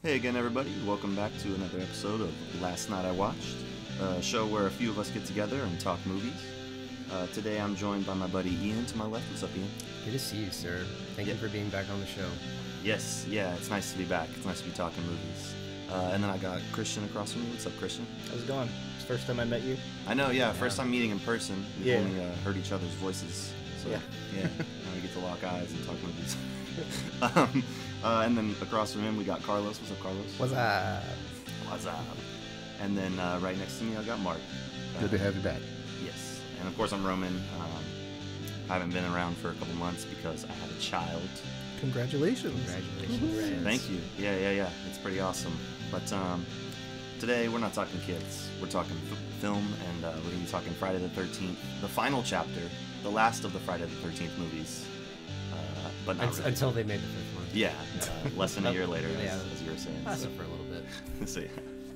Hey again, everybody. Welcome back to another episode of Last Night I Watched, a show where a few of us get together and talk movies. Today I'm joined by my buddy Ian to my left. What's up, Ian? Good to see you, sir. Thank you for being back on the show. Yes, yeah, it's nice to be back. It's nice to be talking movies. And then I got Kristian across from me. What's up, Kristian? How's it going? It's the first time I met you. I know, yeah, first time meeting in person. We've only heard each other's voices. So, yeah. Now we get to lock eyes and talk movies. And then across from him we got Carlos. What's up, Carlos? What's up? What's up? And then right next to me I got Mark. Good to have you back. Yes. And of course I'm Roman. I haven't been around for a couple months because I had a child. Congratulations. Congratulations. Thank you. Yeah. It's pretty awesome. But today we're not talking kids. We're talking film, and we're going to be talking Friday the 13th, the final chapter, the last of the Friday the 13th movies. But not really. Until they made the fifth one. Yeah, less than a year later, Yeah. as you were saying. That's for a little bit. So, yeah.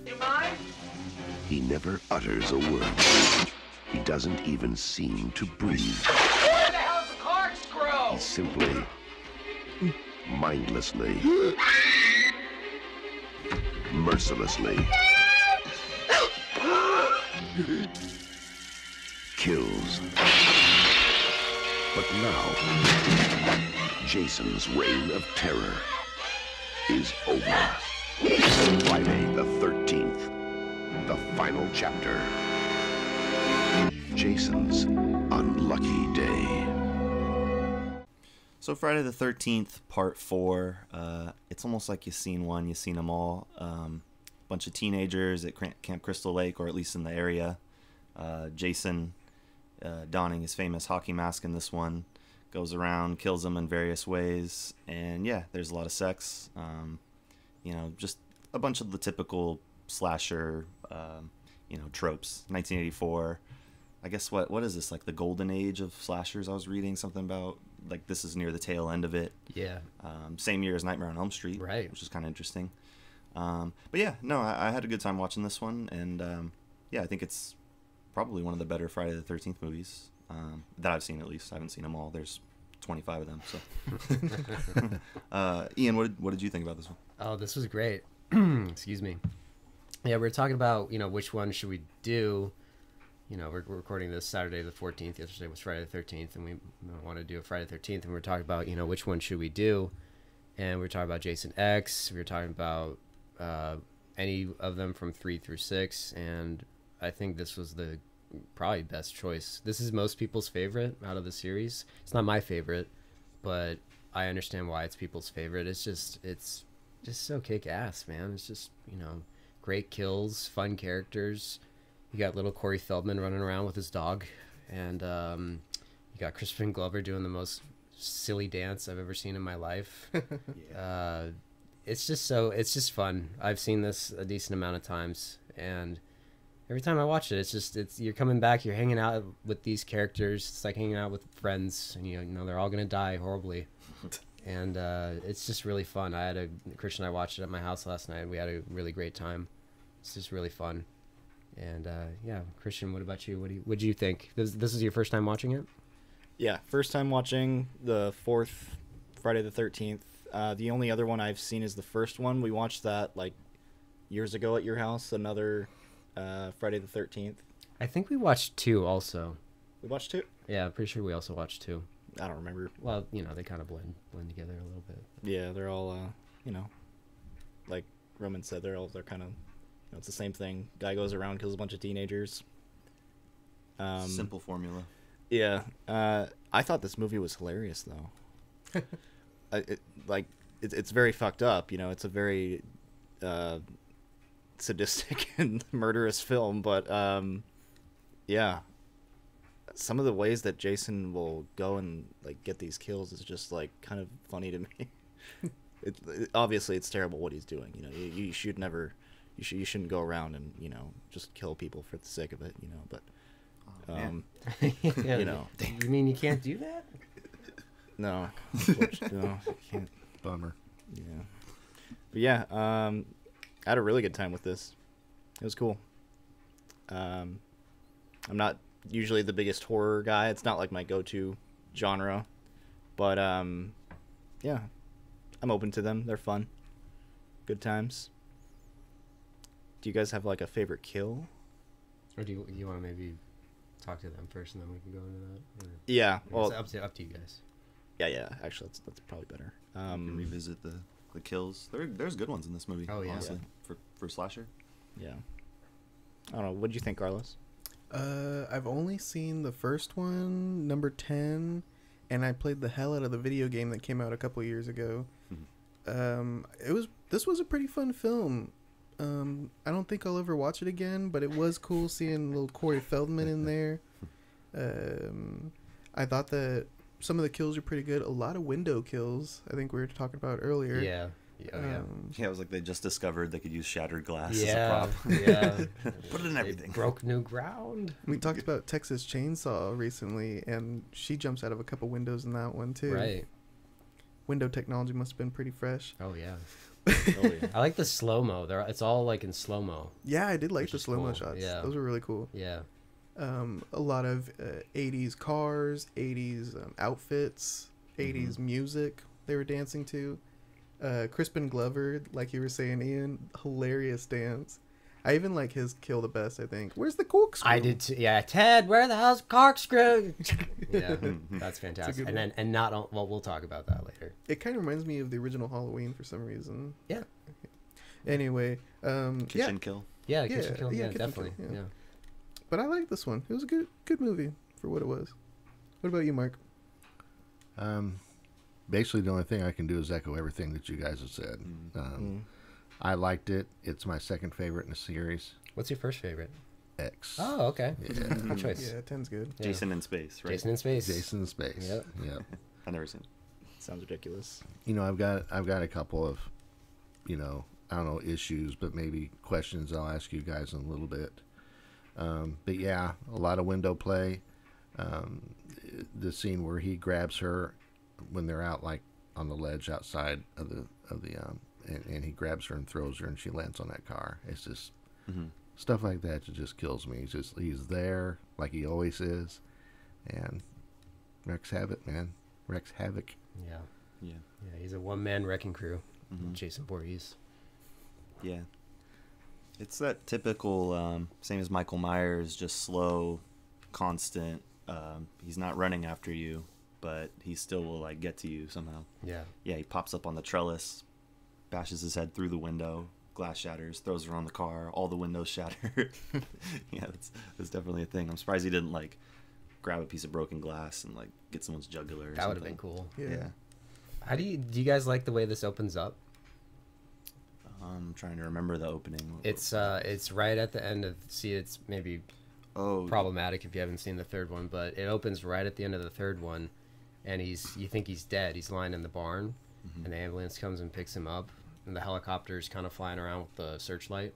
You mind? He never utters a word. He doesn't even seem to breathe. Where the hell's the corkscrew? He simply, mindlessly, mercilessly kills. But now, Jason's reign of terror is over. Friday the 13th, the final chapter. Jason's unlucky day. So Friday the 13th, part 4. It's almost like you've seen one, you've seen them all. Bunch of teenagers at Camp Crystal Lake, or at least in the area. Jason, donning his famous hockey mask in this one, goes around, kills them in various ways, and yeah, there's a lot of sex. Just a bunch of the typical slasher, tropes. 1984. I guess what is this, like the golden age of slashers? I was reading something about, like, this is near the tail end of it. Yeah. Same year as Nightmare on Elm Street, right? Which is kind of interesting. But yeah, no, I had a good time watching this one, and yeah, I think it's probably one of the better Friday the 13th movies that I've seen. At least I haven't seen them all. There's 25 of them. So, Ian, what did you think about this one? Oh, this was great. Excuse me. Yeah, we were talking about which one should we do. We're recording this Saturday the 14th. Yesterday was Friday the 13th, and we want to do a Friday the 13th. And we're talking about which one should we do, and we were talking about Jason X. We were talking about any of them from 3 through 6, and I think this was the probably best choice. This is most people's favorite out of the series. It's not my favorite, but I understand why it's people's favorite. It's just so kick-ass, man. It's just, great kills, fun characters. You got little Corey Feldman running around with his dog, and you got Crispin Glover doing the most silly dance I've ever seen in my life. Yeah. It's just fun. I've seen this a decent amount of times, and every time I watch it, you're coming back, you're hanging out with these characters. It's like hanging out with friends, and they're all gonna die horribly, and it's just really fun. Kristian and I watched it at my house last night. We had a really great time. It's just really fun, and yeah, Kristian, what about you? What do you think? This is your first time watching it? Yeah, first time watching the fourth Friday the 13th. The only other one I've seen is the first one. We watched that like years ago at your house. Another Friday the 13th. I think we watched 2 also. We watched 2? Yeah, I'm pretty sure we also watched 2. I don't remember. Well, they kind of blend together a little bit. Yeah, they're all like Roman said, they're kind of it's the same thing. Guy goes around, kills a bunch of teenagers. Simple formula. Yeah. I thought this movie was hilarious though. It's very fucked up, it's a very sadistic and murderous film, but yeah, some of the ways that Jason will go and like get these kills is just like kind of funny to me. Obviously it's terrible what he's doing. You should never, you shouldn't go around and just kill people for the sake of it. But yeah. You mean you can't do that? No, no, you can't. Bummer. Yeah, but yeah, I had a really good time with this. It was cool. I'm not usually the biggest horror guy. It's not like my go-to genre, but yeah, I'm open to them. They're fun. Good times. Do you guys have like a favorite kill? Or do you want to maybe talk to them first and then we can go into that? Or, Yeah. Well, it's up to you guys. yeah. Actually, that's probably better. You can revisit the kills. There's good ones in this movie. Oh, yeah. Honestly, for slasher. Yeah. I don't know. What do you think, Carlos? I've only seen the first one, number 10, and I played the hell out of the video game that came out a couple years ago. This was a pretty fun film. I don't think I'll ever watch it again, but it was cool seeing little Corey Feldman in there. I thought that some of the kills are pretty good. A lot of window kills, I think we were talking about earlier. Yeah. Yeah, it was like they just discovered they could use shattered glass as a Yeah. prop. Yeah. Put it in everything. They broke new ground. We talked about Texas Chainsaw recently, and she jumps out of a couple windows in that one, too. Right. Window technology must have been pretty fresh. Oh, yeah. Oh, yeah. I like the slow-mo. It's all like in slow-mo. Yeah, I did like Which the is slow-mo cool. shots. Yeah. Those were really cool. Yeah. A lot of 80s cars, 80s outfits, 80s music they were dancing to. Crispin Glover, like you were saying, Ian, hilarious dance. I even like his kill the best, I think. Where's the corkscrew? I did too. Yeah, Ted, where the hell's corkscrew? Yeah, that's fantastic. good And one. then well, we'll talk about that later. It kind of reminds me of the original Halloween for some reason. Yeah. Anyway, Kitchen kill. Yeah, Yeah, kitchen kill. yeah, Yeah, kitchen definitely. kill, yeah. Yeah. but I like this one. It was a good movie for what it was. What about you, Mark? Basically, the only thing I can do is echo everything that you guys have said. I liked it. It's my second favorite in the series. What's your first favorite? X. Oh, okay. Yeah. Good choice. Yeah, 10's good. Yeah. Jason in space, right? Jason in space. Jason in Space. Yep. Yep. I've never seen it. Sounds ridiculous. You know, I've got a couple of, I don't know, issues, but maybe questions I'll ask you guys in a little bit. But yeah, a lot of window play. The scene where he grabs her when they're out like on the ledge outside of the and he grabs her and throws her and she lands on that car. It's just stuff like that that just kills me. He's there like he always is, and wreaks havoc, man. Wreaks havoc. Yeah. Yeah. Yeah, he's a one-man wrecking crew. Jason Voorhees. Yeah. It's that typical, same as Michael Myers, just slow, constant. He's not running after you, but he still will like get to you somehow. Yeah. Yeah, he pops up on the trellis, bashes his head through the window, glass shatters, throws her on the car, all the windows shatter. Yeah, that's definitely a thing. I'm surprised he didn't like grab a piece of broken glass and like get someone's jugular or That would have something. been cool. Yeah. How do you guys like the way this opens up? I'm trying to remember the opening. It's right at the end of it's maybe problematic if you haven't seen the third one, but it opens right at the end of the third one, and you think he's dead. He's lying in the barn, and the ambulance comes and picks him up, and the helicopter's kind of flying around with the searchlight.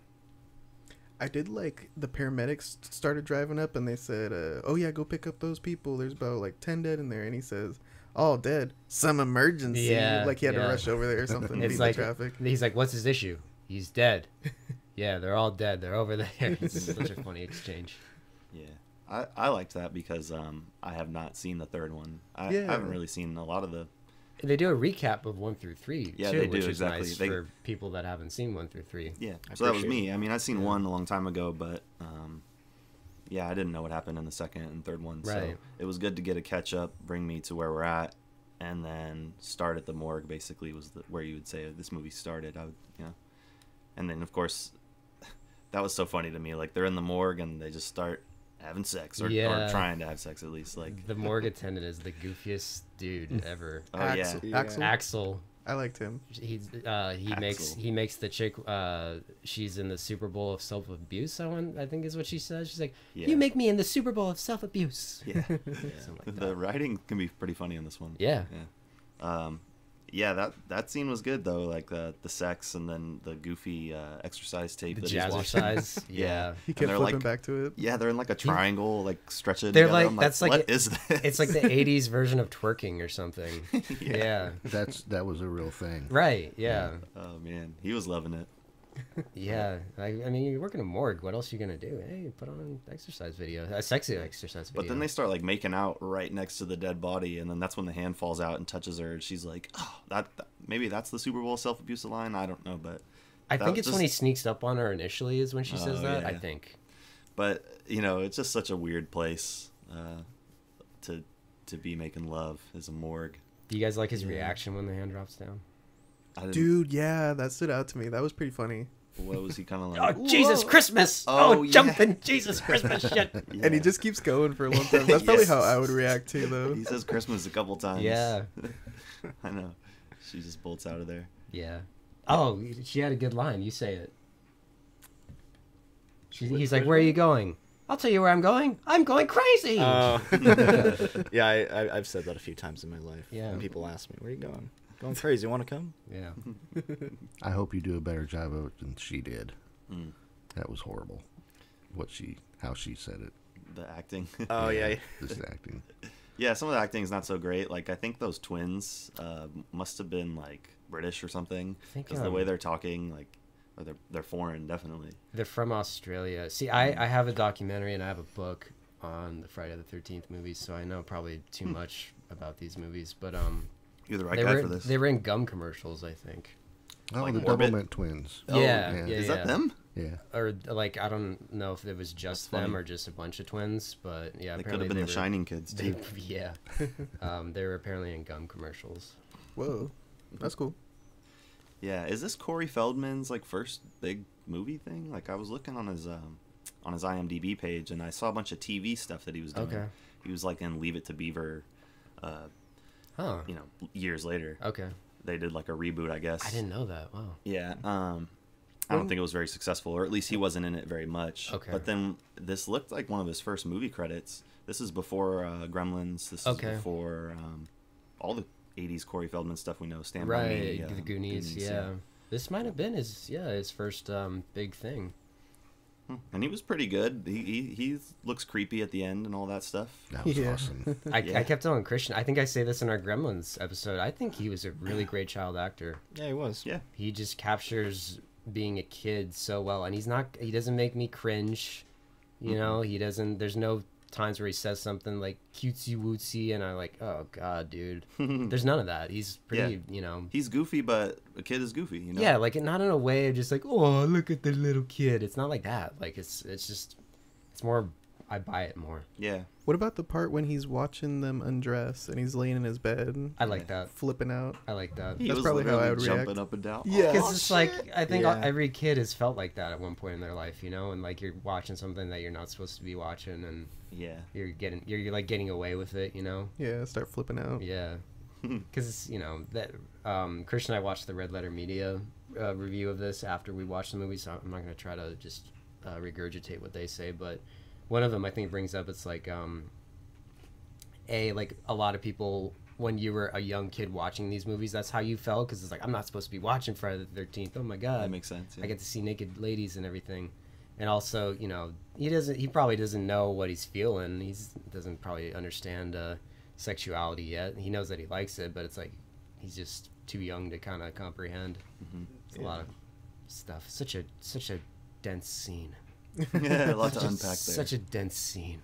I did like the paramedics started driving up and they said, oh yeah, go pick up those people. There's about like 10 dead in there. And he says, all dead. Some emergency. Yeah, like he had to yeah. rush over there or something. It's beat like the traffic. he's like, "What's his issue? He's dead." Yeah, they're all dead. They're over there. It's such a funny exchange. Yeah. I liked that because I have not seen the third one. I Yeah. haven't really seen a lot of the... They do a recap of 1 through 3 Yeah, too, they do, which is exactly. nice for people that haven't seen 1 through 3. Yeah, I so that was appreciate me. I mean, I'd seen one a long time ago, but yeah, I didn't know what happened in the second and third one. So Right. it was good to get a catch up, bring me to where we're at, and then start at the morgue. Basically, was where you would say this movie started. And then of course, that was so funny to me. Like they're in the morgue and they just start having sex or trying to have sex at least. Like The morgue attendant is the goofiest dude ever. oh Axel. yeah, Axel. Axel. I liked him. He makes the chick. She's in the Super Bowl of self abuse. I think is what she says. She's like, Yeah. "You make me in the Super Bowl of self abuse." yeah. Something like The that. writing can be pretty funny in this one. Yeah. Yeah, that scene was good though, like the sex and then the goofy exercise tape The that he's watching. jazzercise. Yeah. He And kept they're flipping like- back to it. Yeah, they're in like a triangle, like stretching. They're together. like- I'm that's like what it- is this? It's like the '80s version of twerking or something. Yeah. That was a real thing. Right. Yeah. Oh man, he was loving it. Yeah. I mean, you work in a morgue. What else are you gonna do? Hey, put on an exercise video, a sexy exercise video. But then they start like making out right next to the dead body, and then that's when the hand falls out and touches her, and she's like, "Oh, that maybe that's the Super Bowl self abuse line." I don't know, but I think was it's when he sneaks up on her initially is when she says that. yeah. I think. But it's just such a weird place to be making love as a morgue. Do you guys like his reaction when the hand drops down? Dude, yeah, that stood out to me. That was pretty funny. What was he kind of Oh, like? Jesus Christmas! Oh, Oh, yeah. jumping Jesus Christmas shit! And he just keeps going for a long time. That's probably Yes. how I would react too, though. He says Christmas a couple times. Yeah. I know. She just bolts out of there. Yeah. Oh, she had a good line. You say it. He's like, "Where are you going?" I'll tell you where I'm going. I'm going crazy. Yeah, I've said that a few times in my life. Yeah. When people ask me, "Where are you going?" Going crazy. Want to come? Yeah. I hope you do a better job of it than she did. Mm. That was horrible. How she said it. The acting. Oh yeah. This acting. Yeah, some of the acting is not so great. Like, I think those twins must have been, like, British or something. think, Because the way they're talking, like, or they're foreign, definitely. They're from Australia. See, I have a documentary and I have a book on the Friday the 13th movies, so I know probably too much about these movies. But You're the right they guy were for this. they were in gum commercials, I think. Oh, Like the Orbit? Doublemint twins. Oh, yeah. Is that them? Yeah. Or like I don't know if it was just That's them funny. or just a bunch of twins, but yeah, They could have apparently been the were, Shining kids, They, too. yeah, they were apparently in gum commercials. Whoa, that's cool. Yeah, is this Corey Feldman's, like, first big movie thing? Like, I was looking on his IMDb page, and I saw a bunch of TV stuff that he was doing. Okay. He was, like, in Leave It to Beaver, Huh? years later. Okay, They did, like, a reboot, I guess. I didn't know that. Wow. Yeah, I don't think it was very successful, or at least he wasn't in it very much. Okay. But then this looked like one of his first movie credits. This is before Gremlins. This is before all the 80s Corey Feldman stuff we know. Stand By Me. Right, the Goonies. Yeah. This might have been his first big thing. And he was pretty good. He looks creepy at the end and all that stuff. That was Yeah. awesome. I Yeah. kept telling Kristian. I think I say this in our Gremlins episode. I think he was a really great child actor. Yeah, he was. Yeah. He just captures being a kid so well, and he doesn't make me cringe. You know, he doesn't. There's no times where he says something like cutesy wootsy, and I'm like, oh god, dude. There's none of that. He's pretty, He's goofy, but a kid is goofy, Yeah, like not in a way of just like, oh, look at the little kid. It's not like that. Like it's more. I buy it more. Yeah. What about the part when he's watching them undress and he's laying in his bed, I like that. flipping out? I like that. He That's was probably how I literally would jumping react. up and down. Yeah. Because it's like I think Yeah. every kid has felt like that at one point in their life, and like you're watching something that you're not supposed to be watching, and Yeah. you're like getting away with it, Yeah, start flipping out. Yeah, because that Kristian and I watched the Red Letter Media review of this after we watched the movie, so I'm not gonna try to just regurgitate what they say, but one of them I think brings up it's like like a lot of people when you were a young kid watching these movies, that's how you felt because it's like I'm not supposed to be watching Friday the 13th. Oh my god, That makes sense. Yeah. I get to see naked ladies and everything. And also, he probably doesn't know what he's feeling. Doesn't probably understand sexuality yet. He knows that he likes it, but it's like he's just too young to kind of comprehend. It's a lot of stuff. Such a dense scene. Yeah, a lot to unpack there. Such a dense scene.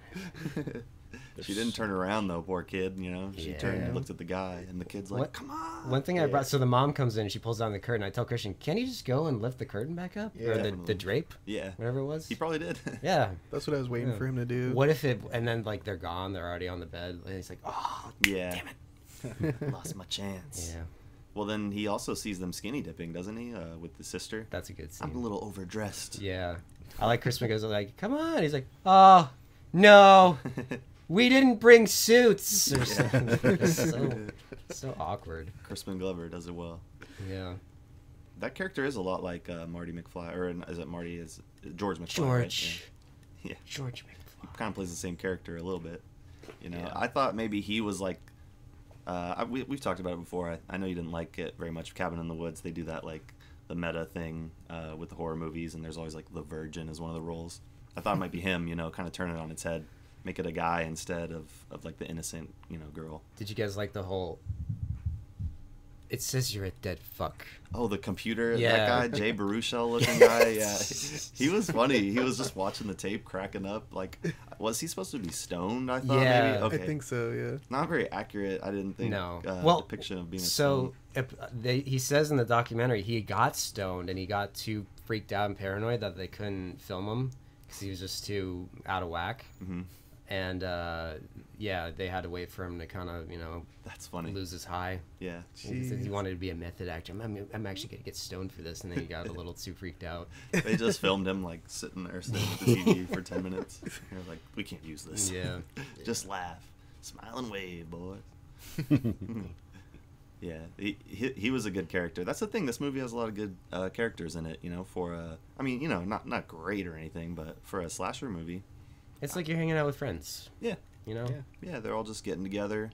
She didn't turn around though, poor kid. She turned Yeah. and looked at the guy, and the kid's like, What- "Come on." One thing I brought, so the mom comes in and she pulls down the curtain. I tell Kristian, can you just go and lift the curtain back up? Yeah. Or the Definitely. drape? Yeah, Whatever it was? he probably did. Yeah. That's what I was waiting Yeah. for him to do. What if it, and then like they're gone, they're already on the bed, and he's like, oh, Yeah. damn it. Lost my chance. Yeah. Well, then he also sees them skinny dipping, doesn't he? With the sister. That's a good scene. I'm a little overdressed. Yeah. I like Crispin goes like, come on. He's like, oh, no, we didn't bring suits. Or something. It's so awkward. Crispin Glover does it well. Yeah. That character is a lot like Marty McFly, or is it Marty? Is George McFly? George. Right? Yeah. George McFly. He kind of plays the same character a little bit. Yeah. I thought maybe he was like. We've talked about it before. I know you didn't like it very much. Cabin in the Woods. They do that like the meta thing with the horror movies, and there's always like the virgin as one of the roles. I thought it might be him. Kind of turn it on its head, make it a guy instead of like the innocent girl. Did you guys like the whole It says you're a dead fuck. Oh, the computer, Yeah. that guy, Jay Baruchel looking guy, yeah. He was funny. He was just watching the tape, cracking up. Like, was he supposed to be stoned, I thought, Yeah. maybe? Okay. I think so. Yeah. Not very accurate, I didn't think, No. depiction of being a so stone. he says in the documentary he got stoned and he got too freaked out and paranoid that they couldn't film him because he was just too out of whack. Mhm. And yeah, they had to wait for him to kind of That's funny. lose his high. Yeah. He said he Jeez. wanted to be a method actor. I'm actually gonna get stoned for this, and then he got a little too freaked out. They just filmed him, like, sitting there staring at the TV for 10 minutes. They're like, we can't use this. Yeah. Just laugh. Smile and wave, boys. Yeah, he was a good character. That's the thing. This movie has a lot of good characters in it. For I mean, not great or anything, but for a slasher movie, It's like you're hanging out with friends. yeah, You know. yeah, they're all just getting together,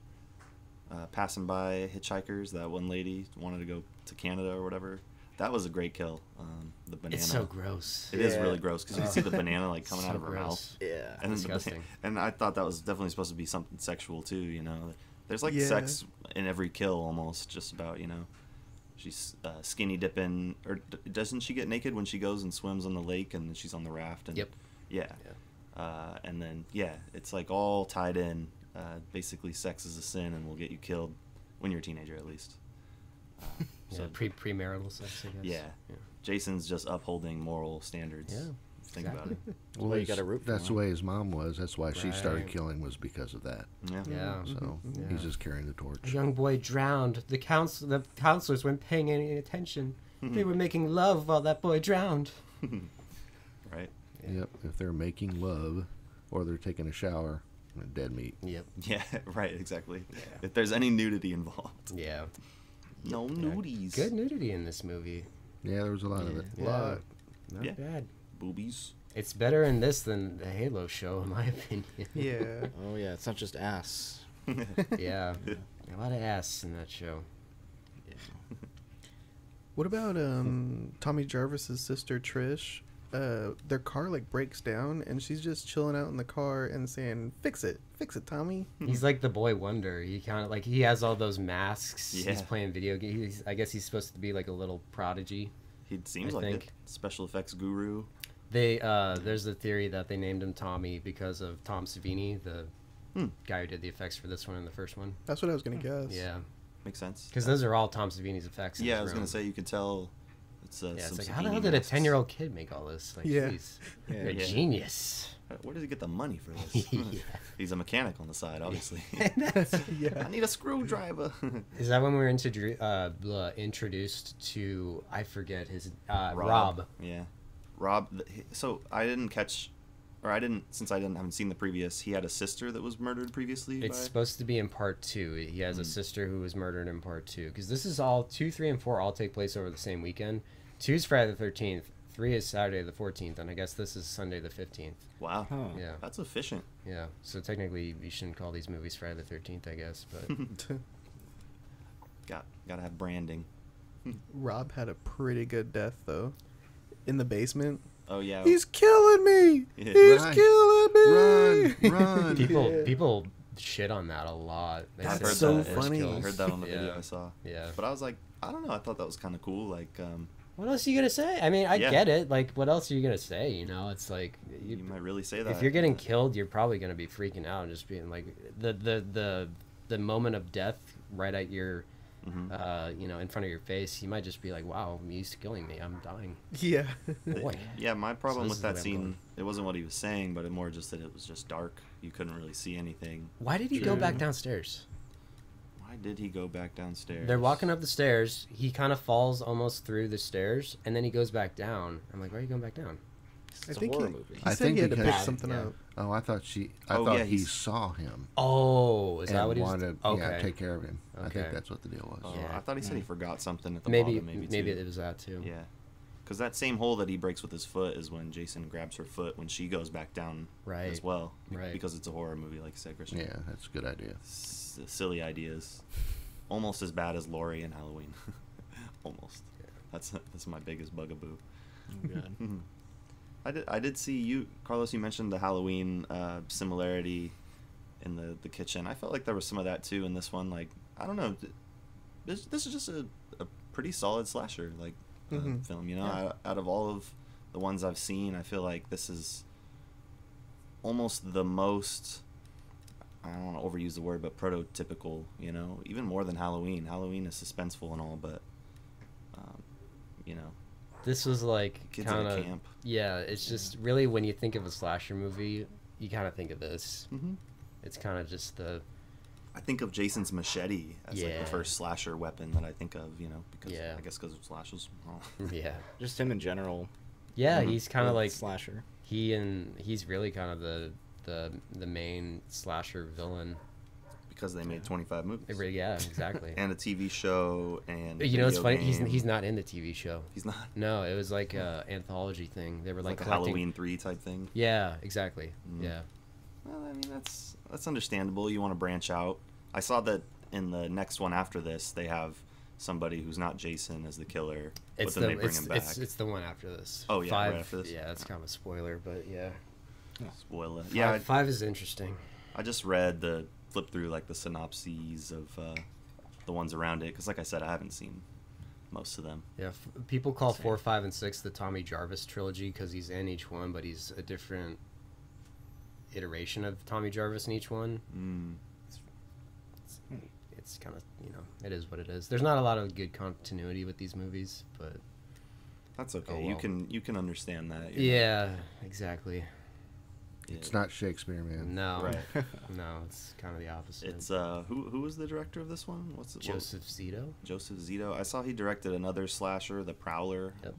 passing by hitchhikers. That one lady wanted to go to Canada or whatever. That was a great kill. The banana. It's so gross. It is Yeah. really gross because you see the banana like coming So out of her gross. mouth. Yeah. And then Disgusting. and I thought that was definitely supposed to be something sexual too. There's like Yeah. sex in every kill almost. Just about she's skinny dipping, or doesn't she get naked when she goes and swims on the lake and then she's on the raft? And Yep. Yeah. And then it's like all tied in. Basically, sex is a sin and will get you killed when you're a teenager at least. So premarital sex, I guess. Yeah. Jason's just upholding moral standards. Yeah, Think about it. Well, you gotta root for That's the him. way his mom was. That's why she started Right. killing, was because of that. Yeah. Yeah. So Yeah. he's just carrying the torch. A young boy drowned. The counselors weren't paying any attention. They were making love while that boy drowned. Right. Yep. If they're making love or they're taking a shower, dead meat. Yep. Yeah. Right. Exactly. If there's any nudity involved, Yeah. no nudies. Good nudity in this movie. Yeah, there was a lot of it. Yeah. Not Yeah. bad. Boobies. It's better in this than the Halo show, in my opinion. Yeah. Oh yeah, it's not just ass. Yeah. A lot of ass in that show. What about Tommy Jarvis's sister Trish? Their car like breaks down and she's just chilling out in the car and saying, fix it, Tommy." He's like the boy wonder. He kind of he has all those masks. Yeah. He's playing video games. I guess he's supposed to be like a little prodigy. He seems I like think. it. Special effects guru. There's the theory that they named him Tommy because of Tom Savini, the guy who did the effects for this one and the first one. That's what I was gonna guess. Yeah, Makes sense. because those are all Tom Savini's effects. in Yeah, his I was gonna room. say you could tell. It's Yeah, it's some like how the Savini hell did a masks. 10-year-old kid make all this? Like, Yeah. jeez, Yeah. you're a Yeah. genius. Where does he get the money for this? Yeah. He's a mechanic on the side, obviously. Yeah. I need a screwdriver. Is that when we were introduced to I forget his Rob? Yeah, Rob. So I didn't catch, or I didn't, since I haven't seen the previous. He had a sister that was murdered previously. It's by... supposed to be in part 2. He has a sister who was murdered in part 2. Because this is all 2, 3, and 4 all take place over the same weekend. 2 is Friday the 13th. 3 is Saturday the 14th, and I guess this is Sunday the 15th. Wow. Huh. Yeah, That's efficient. yeah. So technically, you shouldn't call these movies Friday the 13th, I guess. But Gotta have branding. Rob had a pretty good death though. In the basement. Oh yeah. He's killing me. Yeah. He's Right. killing me. Run! people shit on that a lot. They I've said heard it's so the worst funny. kills. I heard that on the video Yeah. I saw. Yeah. But I was like, I don't know. I thought that was kind of cool. Like, What else are you gonna say? I mean, I Yeah. get it. Like, what else are you gonna say? It's like you might really say that. if you're getting killed, you're probably gonna be freaking out and just being like the moment of death right at your, in front of your face. You might just be like, "Wow, he's killing me. I'm dying." Yeah. Boy. Yeah, my problem this with is the that way I'm scene, going. it wasn't what he was saying, but it more just that it was just dark. You couldn't really see anything. Why did he go back downstairs? Why did he go back downstairs? They're walking up the stairs. He kind of falls almost through the stairs, and then he goes back down. I'm like, "Why are you going back down?" It's I a think horror he movie. said I he think had to pick because- something Yeah. up. Oh, I thought he he's- saw him Oh, is that and what he was? wanted Okay. take care of him. I Okay. think that's what the deal was. Oh, Yeah. I thought he said he forgot something at the Maybe bottom. maybe too. it was that too. Yeah, because that same hole that he breaks with his foot is when Jason grabs her foot when she goes back down Right. as well. Right. Because it's a horror movie, like you said, Kristian. Yeah, that's a good idea. Silly ideas. Almost as bad as Laurie in Halloween. Almost. That's my biggest bugaboo. Oh, God. I did see you, Carlos. You mentioned the Halloween similarity in the kitchen. I felt like there was some of that too in this one. Like, I don't know, this is just a pretty solid slasher like film. You know, Yeah. out of all of the ones I've seen, I feel like this is almost the most. I don't want to overuse the word, but prototypical. You know, even more than Halloween. Halloween is suspenseful and all, but you know, This was like kids in kind a of camp. yeah. It's just really when you think of a slasher movie, you kind of think of this. Mm-hmm. It's kind of just the I think of Jason's machete as like Yeah. the first slasher weapon that I think of. You know, because Yeah. I guess because of slashes. Well, yeah, Just him in general. yeah. Mhm. He's kind of like slasher. he's really kind of the main slasher villain. because they made 25 movies. Yeah, exactly. And a TV show and You know, it's video funny. He's game. he's not in the TV show. He's not No, it was like a anthology thing. They were like like a collecting. Halloween 3 type thing. Yeah, exactly. Mm. Yeah. Well, I mean that's understandable. You want to branch out. I saw that in the next one after this, they have somebody who's not Jason as the killer, It's but then they bring him back. it's the one after this. Oh, yeah, five, right after this? Yeah, it's kind of a spoiler, but yeah. Spoiler. Yeah, five is interesting. I just flip through like the synopses of the ones around it because, like I said, I haven't seen most of them. Yeah, people call Same. 4, 5, and 6 the Tommy Jarvis trilogy because he's in each one, but he's a different iteration of Tommy Jarvis in each one. Mm. It's kind of, it is what it is. There's not a lot of good continuity with these movies, but That's okay. Oh, well. You can understand that. yeah, exactly. It's not Shakespeare, man. No, Right. no, it's kind of the opposite. It's who was the director of this one? What's it? Joseph Zito. Joseph Zito. I saw he directed another slasher, The Prowler, Yep.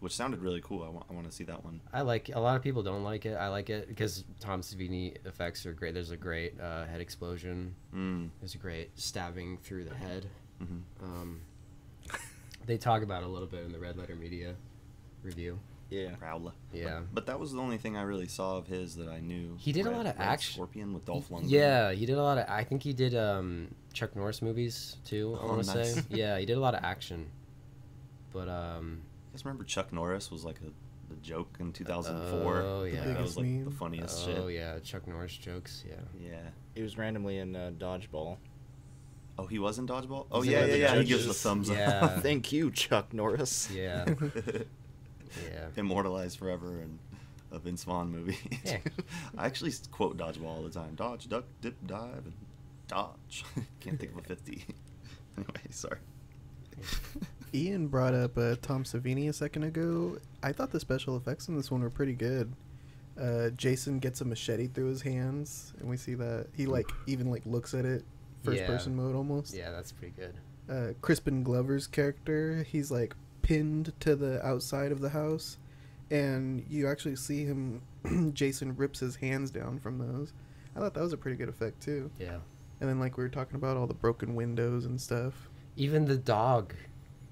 which sounded really cool. I want to see that one. I like. A lot of people don't like it. I like it because Tom Savini effects are great. There's a great head explosion. Mm. There's a great stabbing through the head. Hmm. They talk about it a little bit in the Red Letter Media review. Yeah. Prowler. Yeah. But that was the only thing I really saw of his that I knew. He did a lot of Red action. Scorpion with Dolph Lundgren. Yeah, he did a lot of. I think he did Chuck Norris movies too. I Oh, want to nice. say. Yeah, he did a lot of action. But You guys remember Chuck Norris was like the joke in 2004? Oh, yeah. That was Biggest like the meme. funniest shit. oh yeah, Chuck Norris jokes. Yeah. Yeah. He was randomly in Dodgeball. Oh, he was in Dodgeball? Oh, He's yeah, one of yeah, the yeah. He gives the judges. thumbs Yeah. up. Thank you, Chuck Norris. Yeah. Yeah. Immortalized forever in a Vince Vaughn movie. Yeah. I actually quote Dodgeball all the time. Dodge, duck, dip, dive, and dodge. Can't think of a 50. Anyway, sorry. Ian brought up Tom Savini a second ago. I thought the special effects in this one were pretty good. Jason gets a machete through his hands, and we see that he even looks at it first Yeah. person mode almost. Yeah, that's pretty good. Crispin Glover's character, he's like pinned to the outside of the house, and you actually see him. Jason rips his hands down from those. I thought that was a pretty good effect too. Yeah. And then like we were talking about all the broken windows and stuff. Even the dog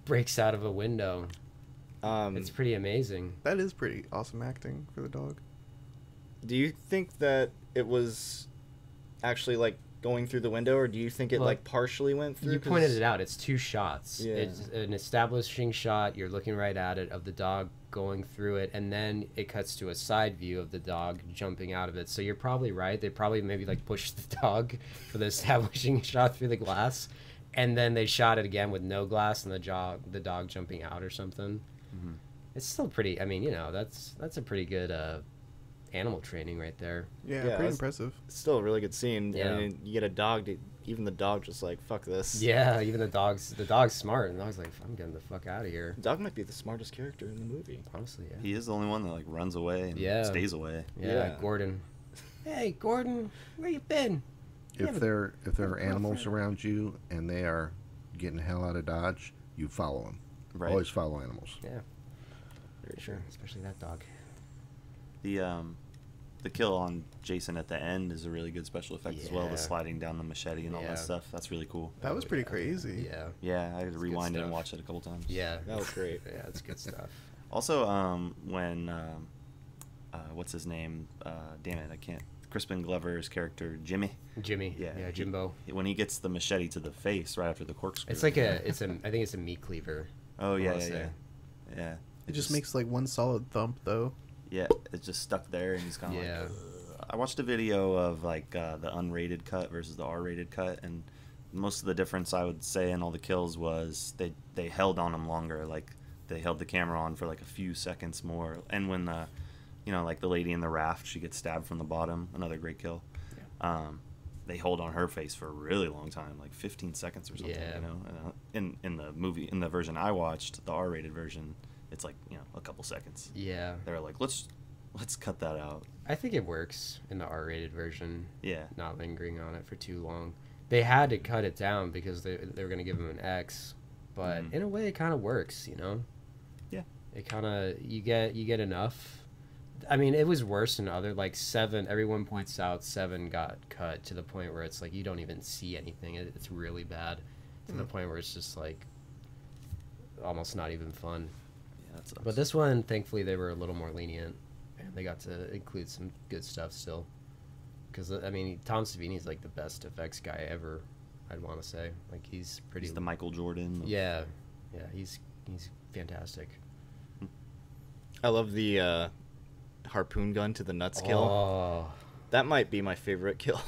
breaks out of a window. Um, It's pretty amazing. That is pretty awesome acting for the dog. do you think that it was actually like going through the window, or do you think it Well, like partially went through? You pointed it out. It's 2 shots. Yeah. It's an establishing shot. You're looking right at it of the dog going through it, and then it cuts to a side view of the dog jumping out of it. So you're probably right. They probably maybe like pushed the dog for the establishing shot through the glass, and then they shot it again with no glass and the dog jumping out or something. Mhm. It's still pretty. I mean, that's a pretty good animal training right there. Yeah, Yeah, pretty that's- impressive. It's still a really good scene. Yeah. I mean, you get a dog. Even the dog just like fuck this. Yeah, even the dog's smart, and the dog's like, I'm getting the fuck out of here. The dog might be the smartest character in the movie. Honestly, yeah. He is the only one that like runs away and Yeah. stays away. Yeah, Yeah. Gordon. Hey, Gordon, where you been? If there are animals around you and they are getting the hell out of Dodge, you follow them. Right. Always follow animals. Yeah, very sure, especially that dog. The kill on Jason at the end is a really good special effect as well. Yeah. The sliding down the machete and all Yeah. that stuff. That's really cool. That was pretty crazy. Yeah, Yeah, I had to good rewind it and stuff. watch it a couple times. yeah, That was great. yeah, it's good stuff. Also, when what's his name? Damn it, I can't. Crispin Glover's character Jimmy. Jimmy, Yeah, yeah, he- Jimbo. When he gets the machete to the face right after the corkscrew. It's like I think it's a meat cleaver. Oh I yeah, wanna yeah, say. yeah. Yeah. It just makes like one solid thump though. Yeah, it's just stuck there, and he's kind of Yeah. like. I watched a video of like the unrated cut versus the R-rated cut, and most of the difference I would say in all the kills was they held on him longer. Like they held the camera on for like a few seconds more. And when the, like the lady in the raft, she gets stabbed from the bottom. Another great kill. Yeah. They hold on her face for a really long time, like 15 seconds or something. Yeah. In the movie, in the version I watched, the R-rated version, it's like a couple seconds. Yeah. They're like, let's cut that out. I think it works in the R-rated version. Yeah. Not lingering on it for too long. They had to cut it down because they were going to give him an X, but in a way it kind of works, Yeah. It kind of you get enough. I mean, it was worse in other, like 7. Everyone points out 7 got cut to the point where it's like you don't even see anything. It's really bad to the point where it's just like almost not even fun. Yeah, that sucks. But this one, thankfully, they were a little more lenient, and they got to include some good stuff still. Because I mean, Tom Savini's like the best effects guy ever. I'd want to say, like he's pretty. He's the Michael Jordan. Yeah, he's fantastic. I love the harpoon gun to the nuts kill. Oh, That might be my favorite kill,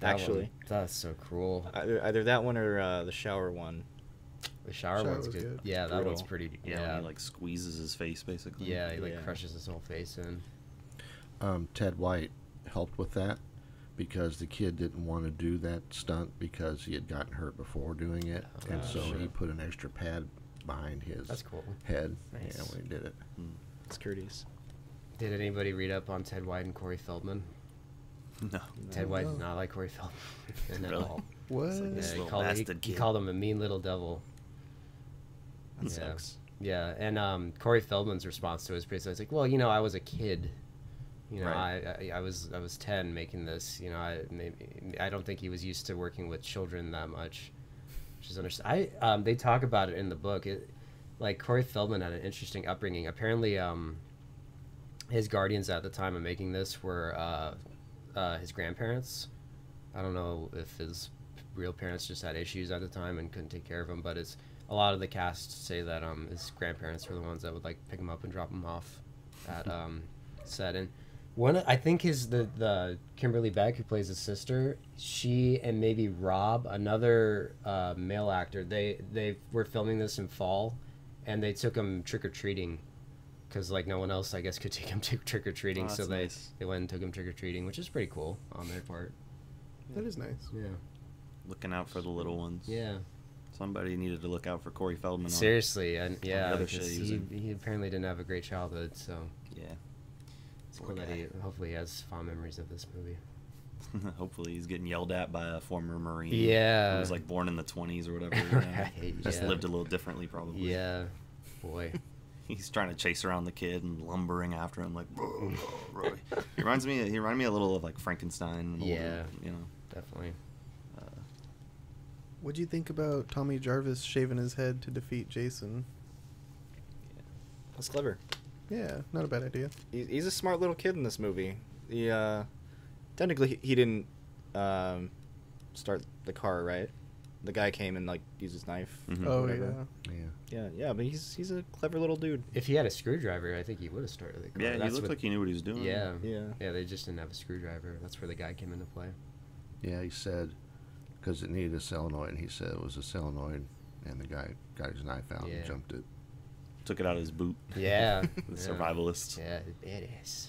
that actually. one, that's so cruel. Either that one or the shower one. The shower Shower one's was good. good. Yeah, that Brutal. one's pretty. Yeah, Yeah, when he like squeezes his face basically. yeah, he like Yeah. crushes his whole face in. Ted White helped with that because the kid didn't want to do that stunt because he had gotten hurt before doing it, and so sure. he put an extra pad behind his That's cool. head. Nice. Yeah, when he did it. It's courteous. Did anybody read up on Ted White and Corey Feldman? No. Ted White No. did not like Corey Feldman at Really? all. What? This Yeah, he little called, bastard he kid. called him a mean little devil. That Yeah. sucks. Yeah, and Corey Feldman's response to it was pretty. So it's like, well, I was a kid. Right. I was 10 making this. I don't think he was used to working with children that much. Which is understand. They talk about it in the book. Like Corey Feldman had an interesting upbringing. Apparently, his guardians at the time of making this were his grandparents. I don't know if his real parents just had issues at the time and couldn't take care of him, but a lot of the cast say that his grandparents were the ones that would like pick him up and drop him off at set. And I think the Kimberly Beck, who plays his sister, she and maybe Rob, another male actor, they were filming this in fall, and they took him trick-or-treating because like no one else I guess could take him to trick-or-treating. Oh, So that's they went and took him trick-or-treating, which is pretty cool on their part. That is nice. Yeah. Looking out for the little ones. Yeah. Somebody needed to look out for Corey Feldman. Seriously, and yeah, other 'cause shit he was in. he apparently didn't have a great childhood, so Yeah. it's Poor cool that guy. he hopefully has fond memories of this movie. Hopefully he's getting yelled at by a former Marine. Yeah. Who was like born in the 20s or whatever. Right, Just yeah. lived a little differently probably. Yeah, boy. He's trying to chase around the kid and lumbering after him like, bro. He reminded me a little of like Frankenstein. Yeah. You know. Definitely. What'd you think about Tommy Jarvis shaving his head to defeat Jason? That's clever. Yeah, not a bad idea. He's a smart little kid in this movie. He technically he didn't start the car, right? The guy came and like used his knife. Mhm. Oh whatever. Yeah. Yeah, but he's a clever little dude. If he had a screwdriver, I think he would have started the car. Yeah, he That's looked like he knew what he was doing. Yeah. Yeah. Yeah, they just didn't have a screwdriver. That's where the guy came into play. Yeah, he said because it needed a solenoid, and he said it was a solenoid, and the guy got his knife out Yeah. and jumped it. Took it out of his boot. Yeah. The survivalist. Yeah, badass.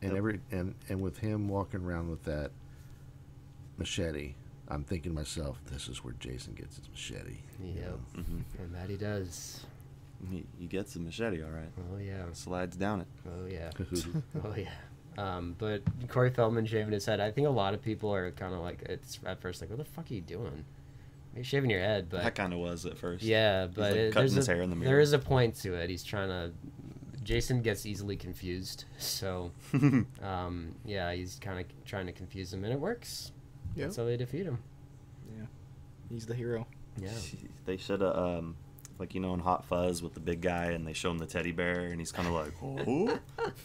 And and with him walking around with that machete, I'm thinking to myself, this is where Jason gets his machete. you Yep. know? Mm-hmm. And that he does. He gets the machete, all right. Oh, yeah. Slides down it. Oh, yeah. Oh, yeah. But Corey Feldman shaving his head, I think a lot of people are kind of like, it's at first like, what the fuck are you doing? You're shaving your head, but... That kind of was at first. Yeah, He's, but like, cutting his hair in the mirror. there is a point to it. He's trying to... Jason gets easily confused, so... yeah, he's kind of trying to confuse him, and it works. Yeah. That's how they defeat him. Yeah. He's the hero. Yeah. They should have, like, you know, in Hot Fuzz with the big guy, and they show him the teddy bear, and he's kind of like, oh.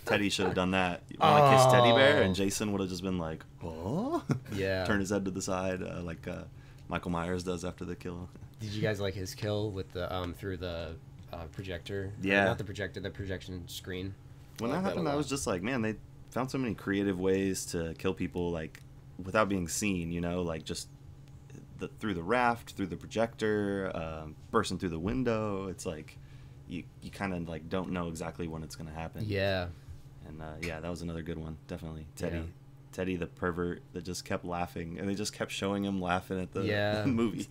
Teddy should have done that. Want to kiss teddy bear? And Jason would have just been like, oh. Yeah. Turn his head to the side, like Michael Myers does after the kill. Did you guys like his kill with the through the projector? Yeah. Not the projector, the projection screen. When I that like that happened, a I lot. was just like, man, they found so many creative ways to kill people, like, without being seen, you know? Like, just through the raft, through the projector, bursting through the window. It's like you kind of like don't know exactly when it's gonna happen. Yeah. And yeah, that was another good one. Definitely Teddy. Yeah. Teddy the pervert that just kept laughing, and they just kept showing him laughing at the movie.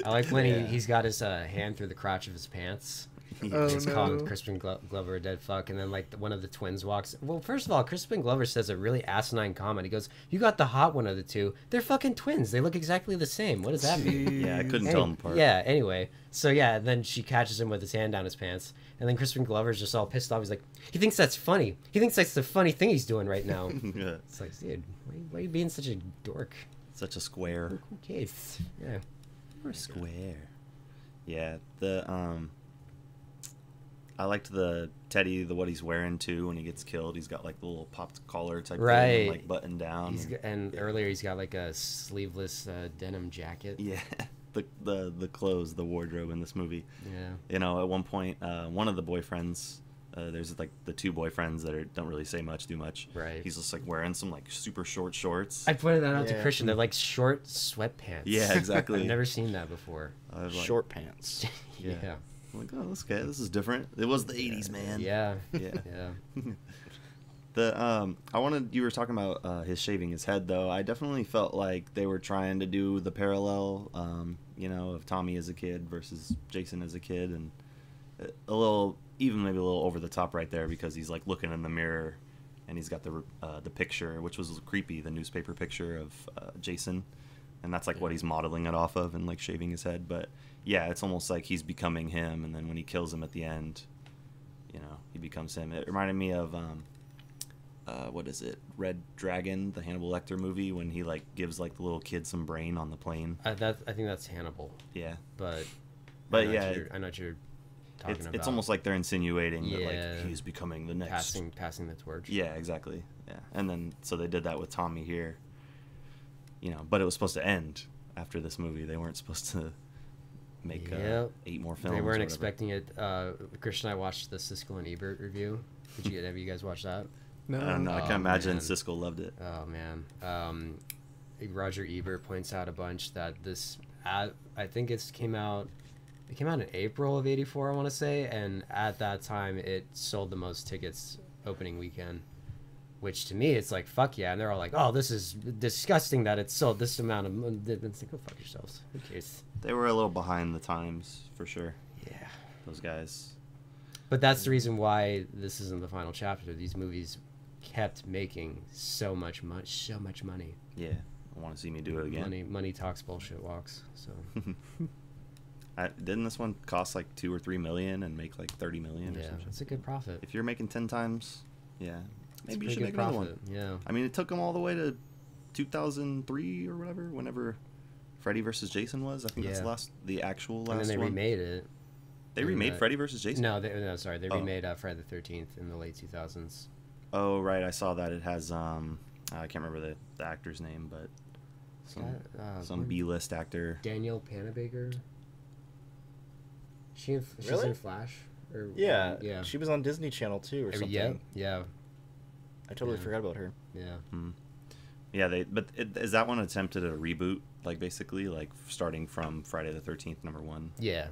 I like when he's got his hand through the crotch of his pants. Oh, He's no. calling Crispin Glover a dead fuck, and then like one of the twins walks. Well, first of all, Crispin Glover says a really asinine comment. He goes, "You got the hot one of the two. They're fucking twins. They look exactly the same. What does that mean?" Yeah, I couldn't tell them apart. Yeah. Anyway, so yeah, then she catches him with his hand down his pants, and then Crispin Glover's just all pissed off. He's like, he thinks that's funny. He thinks that's the funny thing he's doing right now. Yeah. It's like, dude, why are you being such a dork? Such a square. Who cares? Yeah. We're square. Yeah, I liked the Teddy, what he's wearing too when he gets killed. He's got like the little popped collar type thing, and, like buttoned down. And earlier he's got like a sleeveless denim jacket. Yeah, the clothes, the wardrobe in this movie. Yeah. You know, at one point, one of the boyfriends, there's like the two boyfriends that don't really say much, do much. Right. He's just like wearing some like super short shorts. I pointed that out to Yeah. Kristian. They're like short sweatpants. Yeah, exactly. I've never seen that before. I was like, Short pants. Yeah. I'm like, oh, this is different. It was the 80s, man. Yeah. Yeah. Yeah. You were talking about his shaving his head, though. I definitely felt like they were trying to do the parallel, of Tommy as a kid versus Jason as a kid, and maybe a little over the top right there, because he's like looking in the mirror, and he's got the picture, which was creepy, the newspaper picture of Jason, and that's like what he's modeling it off of, and like shaving his head. But yeah, it's almost like he's becoming him, and then when he kills him at the end, he becomes him. It reminded me of what is it, Red Dragon, the Hannibal Lecter movie, when he like gives like the little kid some brain on the plane. I think that's Hannibal. Yeah, But but I know yeah, what you're talking about. it's almost like they're insinuating that Yeah. like he's becoming the next. passing the torch. Yeah, exactly. Yeah, and then so they did that with Tommy here. But it was supposed to end after this movie. They weren't supposed to make 8 more films. They or weren't whatever. expecting it. Christian and I watched the Siskel and Ebert review. Have you guys watched that? No. I don't know. I Oh, can imagine man. Siskel loved it. Oh man. Roger Ebert points out a bunch that this I think it came out in April of '84, I want to say, and at that time it sold the most tickets opening weekend, which to me it's like fuck yeah, and they're all like, oh, this is disgusting that it sold this amount of. It's like, go fuck yourselves. Who cares? They were a little behind the times for sure. Yeah. Those guys. But that's the reason why this isn't the final chapter. These movies kept making so much money. Yeah, I want to see me do it again. Money talks, bullshit walks. So Didn't this one cost like 2 or 3 million and make like 30 million or yeah, something? it's a good profit. If you're making 10 times, yeah, It's maybe a you should pretty make good another profit. one. Yeah. I mean, it took them all the way to 2003 or whenever Freddy versus Jason was. I think that's Yeah. the actual last And then they one. remade it. They in remade the- Freddy versus Jason? No, sorry, they Oh. remade Friday the 13th in the late 2000s. Oh, right, I saw that. It has I can't remember the actor's name, but some B-list actor. Daniel Panabaker. She's Really? in Flash. Or, Yeah, yeah. she was on Disney Channel too, or something. Yeah. I totally Yeah. forgot about her. Yeah. Yeah, is that one attempted a reboot, like basically, like starting from Friday the 13th, #1? Yeah.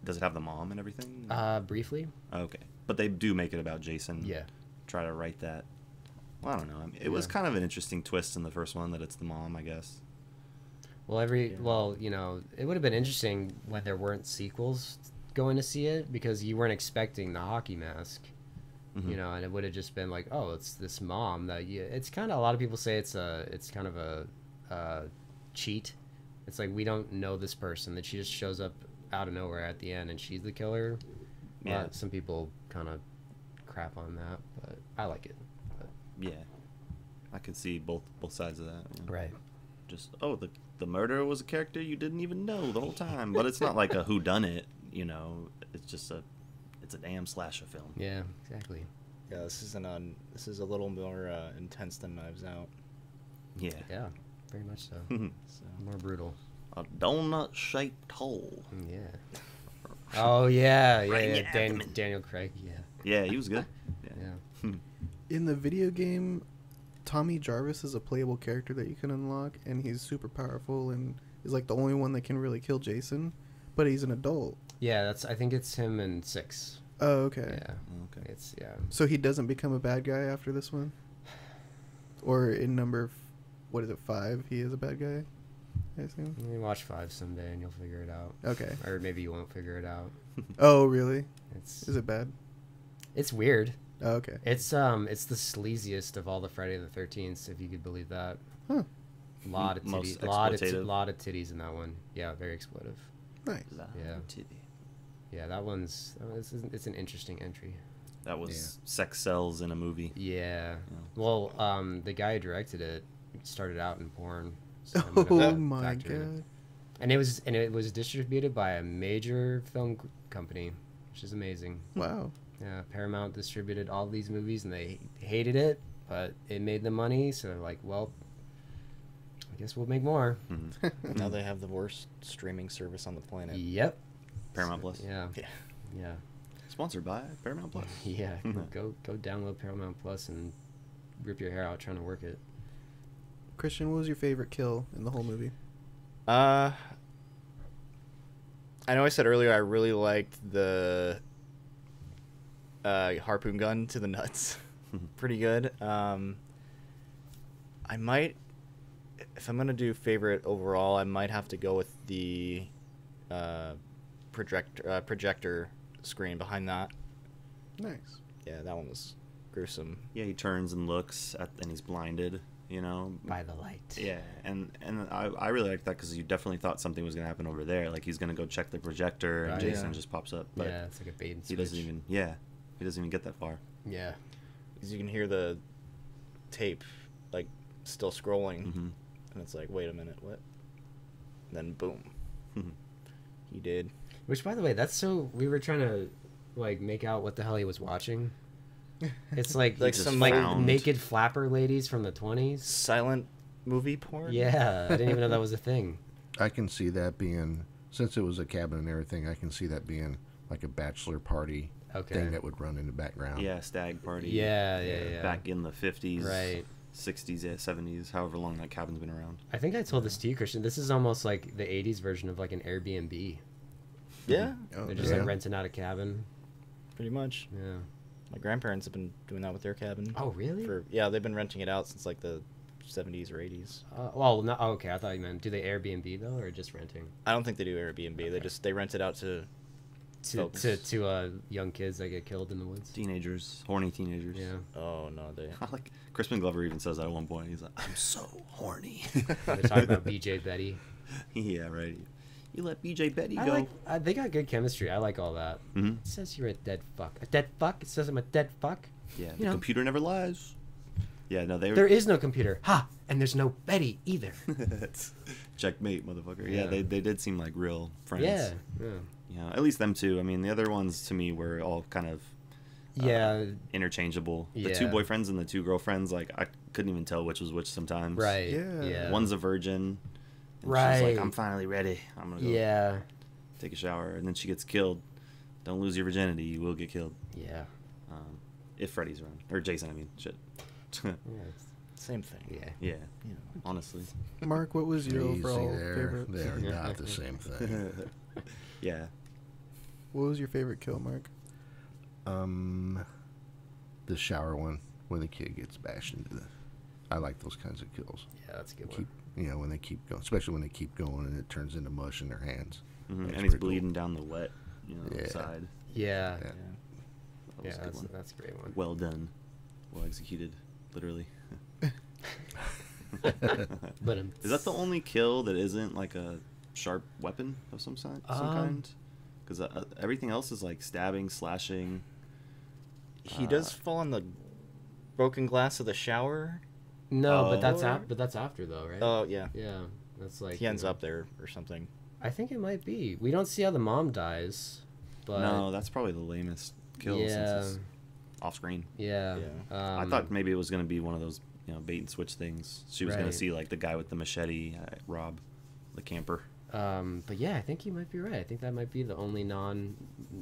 Does it have the mom and everything? Briefly. Okay, but they do make it about Jason. Yeah. Try to write that. Well, I don't know. I mean, it was kind of an interesting twist in the first one that it's the mom, I guess. Well, it would have been interesting when there weren't sequels going to see it, because you weren't expecting the hockey mask. Mhm. And it would have just been like, oh, it's this mom that it's kind of, a lot of people say it's kind of a cheat. It's like, we don't know this person, that she just shows up out of nowhere at the end and she's the killer. Yeah. Some people kind of crap on that, but I like it. But, Yeah, I could see both sides of that. right. Just the murderer was a character you didn't even know the whole time, but it's not like a whodunit. It's just it's a damn slasher film. Yeah, exactly. Yeah, this is a little more intense than Knives Out. Yeah. Yeah, very much so. So. More brutal. A donut-shaped hole. Yeah. Oh yeah, Right in yeah. your abdomen. Daniel Craig. Yeah. Yeah, he was good. Yeah. In the video game, Tommy Jarvis is a playable character that you can unlock, and he's super powerful and is like the only one that can really kill Jason, but he's an adult. Yeah, I think it's him and 6. Oh, okay. Yeah. Okay. It's So he doesn't become a bad guy after this one? Or in number, what is it, 5, he is a bad guy, I assume? You watch 5 someday and you'll figure it out. Okay. Or maybe you won't figure it out. Oh, really? It's Is it bad? weird. Oh, okay. It's the sleaziest of all the Friday the 13th, if you could believe that. Huh. Lot of Most titties, exploitative. lot of titties in that one. Yeah, very exploitive. Nice. Yeah. Yeah, that one's it's an interesting entry. That was sex sells in a movie. Yeah. Yeah. Well, the guy who directed it started out in porn. So I'm Oh gonna my factor it. god. And it was distributed by a major film company, which is amazing. Wow. Yeah, Paramount distributed all these movies and they hated it, but it made them money, so they're like, well, I guess we'll make more. Mhm. Now they have the worst streaming service on the planet. Yep. Paramount Plus. Yeah. Yeah. Yeah. Sponsored by Paramount Plus. Yeah. Mhm. Go download Paramount Plus and rip your hair out trying to work it. Kristian, what was your favorite kill in the whole movie? I know I said earlier I really liked the harpoon gun to the nuts. Pretty good. I might, if I'm gonna do favorite overall, I might have to go with the projector screen behind that. Nice. Yeah, that one was gruesome. Yeah, he turns and looks and he's blinded. You know, By the light. Yeah, and I really like that because you definitely thought something was gonna happen over there. Like he's gonna go check the projector and Right. Jason Yeah. just pops up. But Yeah, it's like a bait and he switch. doesn't even. He doesn't even get that far. Yeah. Because you can hear the tape like still scrolling, Mm-hmm. and it's like, wait a minute, what? And then boom, he did. Which, by the way, that's so... We were trying to, like, make out what the hell he was watching. It's like Like just some found- naked flapper ladies from the 20s. Silent movie porn. Yeah, I didn't even know that was a thing. I can see that being, since it was a cabin and everything, I can see that being like a bachelor party Okay. thing that would run in the background. Yeah, stag party. Yeah. Back in the 50s, Right. 60s, 70s, however long that cabin's been around. I think I told this to you, Kristian. This is almost like the 80s version of, like, an Airbnb. Yeah, Oh, They're just, Yeah. like, renting out a cabin. pretty much. Yeah. My grandparents have been doing that with their cabin. Oh, really? Yeah, they've been renting it out since like the 70s or 80s. Well, no, oh, okay. I thought you meant, do they Airbnb, though, or just renting? I don't think they do Airbnb. Okay. They rent it out to folks. To young kids that get killed in the woods. Teenagers, horny teenagers. Yeah. Oh no, they. I like Crispin Glover even says that at one point. He's like, "I'm so horny." They're talking about BJ Betty. Yeah, right. You let BJ Betty I go. like. They got good chemistry. I like all that. Mhm. It says you're a dead fuck. A dead fuck. It says I'm a dead fuck. Yeah, You the know. computer never lies. Yeah, no, they were. There is no computer. Ha! And there's no Betty either. Checkmate, motherfucker. Yeah, Yeah. they did seem like real friends. Yeah. Yeah. You know, at least them two. I mean, the other ones to me were all kind of Yeah. interchangeable. The two Yeah. boyfriends and the two girlfriends, like I couldn't even tell which was which sometimes. Right. Yeah. Yeah. One's a virgin. And Right. She's like, I'm finally ready. I'm gonna go Yeah. take a shower, and then she gets killed. Don't lose your virginity. You will get killed. Yeah. If Freddy's around, or Jason. I mean, shit. Yeah. it's- Same thing. Yeah. Yeah. You know. Honestly. Mark, what was your Easy overall there. favorite? They're not the same thing. Yeah. What was your favorite kill, Mark? The shower one when the kid gets bashed into the. I like those kinds of kills. Yeah, that's a good one. Keep, when they keep going, especially when they keep going and it turns into mush in their hands. Mhm. That's And he's pretty cool. bleeding down the wet, Yeah. side. Yeah. Yeah. That was Yeah, a good one. that's a great one. Well done. Well executed, literally. But Is that the only kill that isn't like a sharp weapon of some kind? Because everything else is like stabbing, slashing. He does fall on the broken glass of the shower. No, but Oh. that's after though, right? Oh yeah, Yeah, that's like he ends up there or something. I think it might be. We don't see how the mom dies, but No, that's probably the lamest kill Yeah. since it's off screen. yeah. Yeah. I thought maybe it was gonna be one of those bait and switch things. She was gonna Right. see like the guy with the machete, Rob, the camper. But yeah, I think you might be right. I think that might be the only non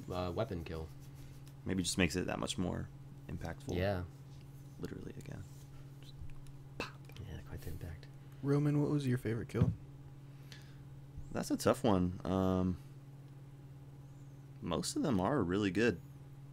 weapon kill. Maybe just makes it that much more impactful. Yeah. Literally again. Yeah, quite the impact. Roman, what was your favorite kill? That's a tough one. Most of them are really good.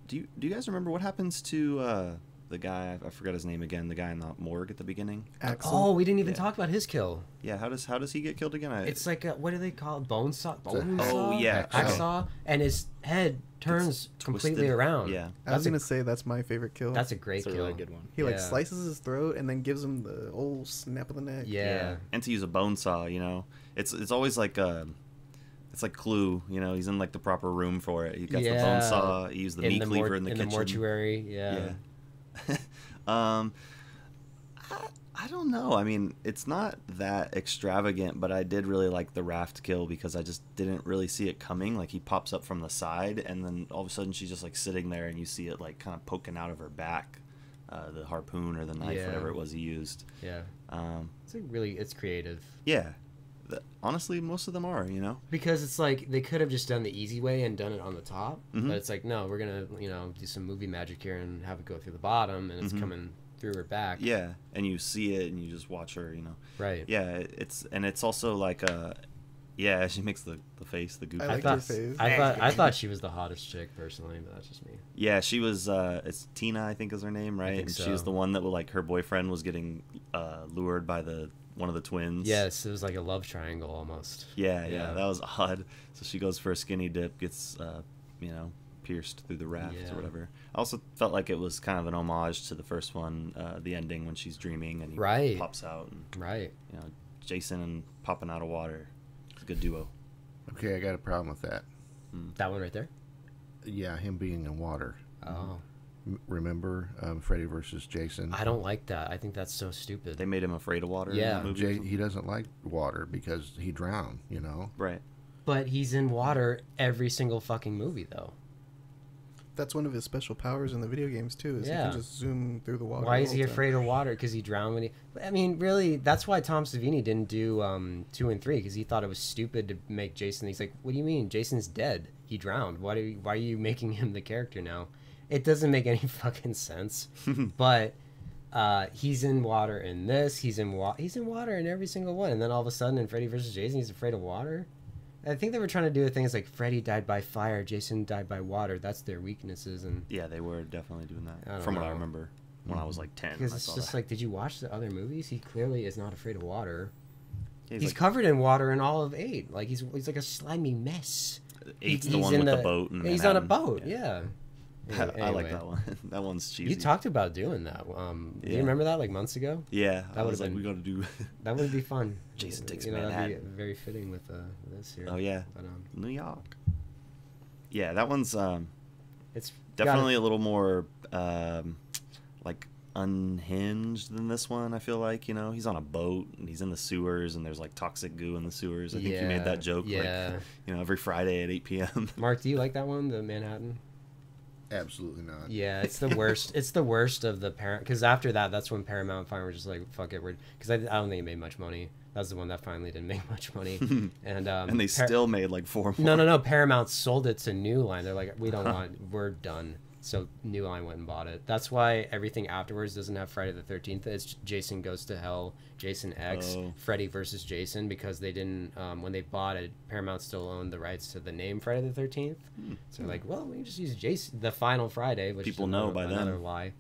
Do you guys remember what happens to the guy? I forgot his name again. The guy in the morgue at the beginning. Axel. Oh, we didn't even Yeah. talk about his kill. Yeah, how does he get killed again? It's like what do they call it? Bone saw? Oh, yeah. Hacksaw, and his head turns completely twisted. around. Yeah. I was That's a, gonna say that's my favorite kill. that's a great It's a kill. really good one. He like Yeah. slices his throat and then gives him the old snap of the neck. Yeah. And to use a bone saw, it's always like it's like Clue, he's in like the proper room for it. He got the bone saw. He used the meat cleaver in the kitchen. the mortuary. Yeah. I don't know. I mean, it's not that extravagant, but I did really like the raft kill because I just didn't really see it coming. Like he pops up from the side, and then all of a sudden she's just like sitting there, and you see it like kind of poking out of her back, the harpoon or the knife, Yeah. whatever it was he used. Yeah. It's creative. Yeah. Honestly, most of them are, Because it's like they could have just done the easy way and done it on the top, Mhm. but it's like no, we're gonna do some movie magic here and have it go through the bottom, and it's coming through her back. Yeah, and you see it, and you just watch her, Right. Yeah, it's also like yeah, she makes the face, the goofy. I like I your thought face. I thought she was the hottest chick personally, but that's just me. Yeah, she was. It's Tina, I think is her name, right? think And so. she was the one that her boyfriend was getting lured by one of the twins. Yes, it was like a love triangle almost. Yeah, Yeah. that was odd. So she goes for a skinny dip, gets pierced through the raft Yeah. or whatever. I also felt like it was kind of an homage to the first one, the ending when she's dreaming and he Right. pops out, and Right. Jason and popping out of water. It's a good duo. Okay, I got a problem with that. That one right there. Yeah, him being in water. Oh, Remember Freddy versus Jason? I don't like that. I think that's so stupid. They made him afraid of water. Yeah. in that movie or He doesn't like water because he drowned, right. But he's in water every single fucking movie, though. That's one of his special powers in the video games too. Is Yeah. he can just zoom through the water. Why the is he whole time. afraid of water? Because he drowned when he... I mean, really, that's why Tom Savini didn't do 2 and 3, because he thought it was stupid to make Jason... He's like, what do you mean? Jason's dead. He drowned. Why are you making him the character now? It doesn't make any fucking sense. But he's in water in this. He's in water in every single one. And then all of a sudden in Freddy vs. Jason, he's afraid of water. I think they were trying to do things like Freddy died by fire, Jason died by water. That's their weaknesses. And Yeah, they were definitely doing I that. don't From what I know. remember when I was like 10. because I it's saw just that. like, did you watch the other movies? He clearly is not afraid of water. Yeah, He's like, covered in water in all of 8. Like he's like a slimy mess. Eight's the He's one in with the boat. In he's on a Manhattan. boat. Yeah. I like Anyway, that one. That one's cheesy. You talked about doing that. Do Yeah. you remember that like months ago? Yeah, That I would've was like, been- we got to do. That would be fun. Jason takes That'd be Manhattan. very fitting with this here. Oh yeah, But, New York. Yeah, that one's it's definitely a little more like unhinged than this one. I feel like he's on a boat and he's in the sewers and there's like toxic goo in the sewers. I think you made that joke. Yeah. Like, every Friday at 8 p.m. Mark, do you like that one, the Manhattan? Absolutely not. Yeah, it's the worst. It's the worst of the Paramount. Because after that, that's when Paramount finally were just like, "Fuck it," because I don't think it made much money. That's the one that finally didn't make much money. And they still made like 4 more. No. Paramount sold it to New Line. They're like, we don't want. We're done. So New Line went and bought it. That's why everything afterwards doesn't have Friday the 13th. It's Jason Goes to Hell, Jason X, Oh. Freddy versus Jason, because they didn't. When they bought it, Paramount still owned the rights to the name Friday the 13th. So like, well, we can just use Jason, the Final Friday, which People is know by another then. lie.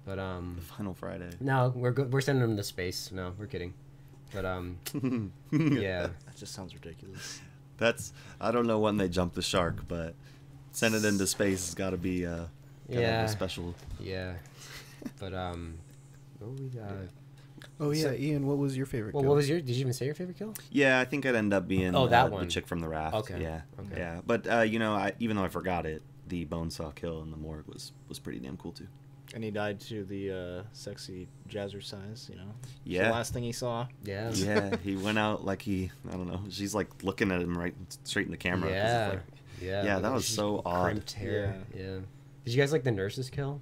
But The Final Friday. no, we're good. We're sending them to space. No, we're kidding. But yeah. That just sounds ridiculous. I don't know when they jumped the shark, but send it into space has got to be gotta have Yeah. a special. Yeah. But what we got? Oh yeah, So- Ian, what was your favorite? Well, kill? what was your? Did you even say your favorite kill? Yeah, I think I'd end up being that the one. chick from the raft. Okay, Yeah. okay. Yeah. But even though I forgot it, the bone saw kill in the morgue was pretty damn cool too. And he died to the sexy jazzercise, It's Yeah. the last thing he saw. Yeah. Yeah, he went out like I don't know. She's like looking at him right straight in the camera. 'cause it's Yeah. like- Yeah. Yeah, that Like, was she's so odd. Crimped hair. Yeah. Did you guys like the nurse's kill?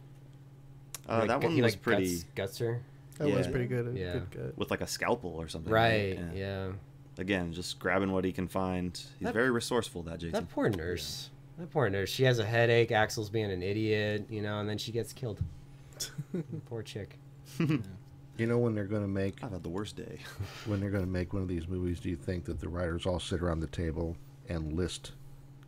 Like, that one he, was like, pretty guts her. That was yeah. pretty good. Yeah. Good cut. with like a scalpel or something. Right. Yeah. Again, just grabbing what he can find. He's That- very resourceful, that Jason. That poor nurse. That poor nurse. She has a headache. Axel's being an idiot, and then she gets killed. Poor chick. You know, when they're going to make I've had the worst day. when they're going to make one of these movies, do you think that the writers all sit around the table and list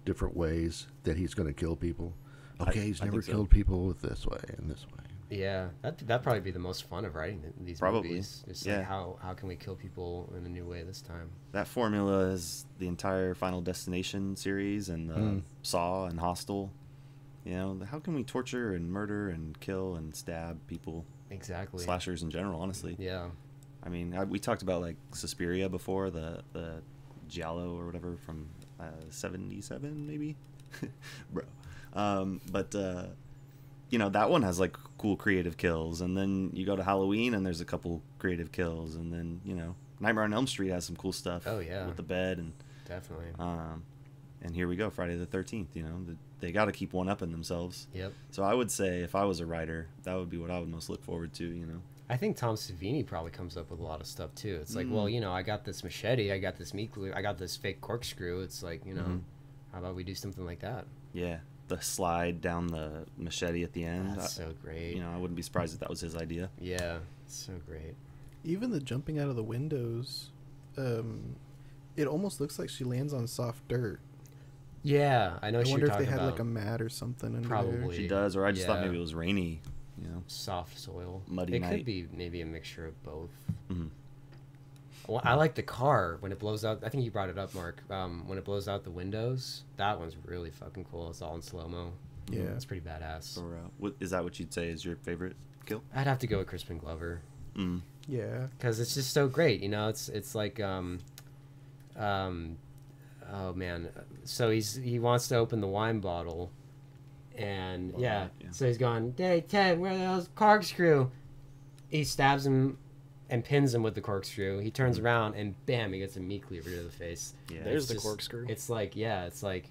different ways that he's going to kill people? Okay, he's I never think so. killed people with this way and this way. Yeah, that'd probably be the most fun of writing these Probably. movies. It's Yeah. like how can we kill people in a new way this time? That formula is the entire Final Destination series and Saw and Hostel. You know, how can we torture and murder and kill and stab people? Exactly. Slashers in general, honestly. Yeah. I mean, we talked about like Suspiria before, the Giallo or whatever from 77 maybe, bro. But you know, that one has like cool creative kills, and then you go to Halloween and there's a couple creative kills, and then you know, Nightmare on Elm Street has some cool stuff. Oh, yeah. With the bed and Definitely. and here we go, Friday the 13th. You know, they got to keep one up in themselves. Yep. So I would say if I was a writer, that would be what I would most look forward to. You know. I think Tom Savini probably comes up with a lot of stuff too. It's like, well, you know, I got this machete, I got this meat glue, I got this fake corkscrew. It's like, you know, how about we do something like that? Yeah, the slide down the machete at the end. That's so great. You know, I wouldn't be surprised if that was his idea. Yeah, it's so great. Even the jumping out of the windows, it almost looks like she lands on soft dirt. Yeah, I know. I what wonder you're if they talking had about. like a mat or something under Probably. She does, or I just thought Yeah. maybe it was rainy. You know. Soft soil. Muddy It night. could be maybe a mixture of both. Mhm. Well, I like the car when it blows out. I think you brought it up, Mark. When it blows out the windows, that one's really fucking cool. It's all in slow mo. Yeah. It's pretty badass. Or is that what you'd say is your favorite kill? I'd have to go with Crispin Glover Mm. Yeah. because it's just so great. You know, it's like oh man. So he wants to open the wine bottle, and yeah. So he's going, "Hey Ted, where the hell's the corkscrew?" He stabs him and pins him with the corkscrew. He turns around and bam, he gets a meat cleaver to the face. Yeah. There's It's the just- corkscrew. It's like it's like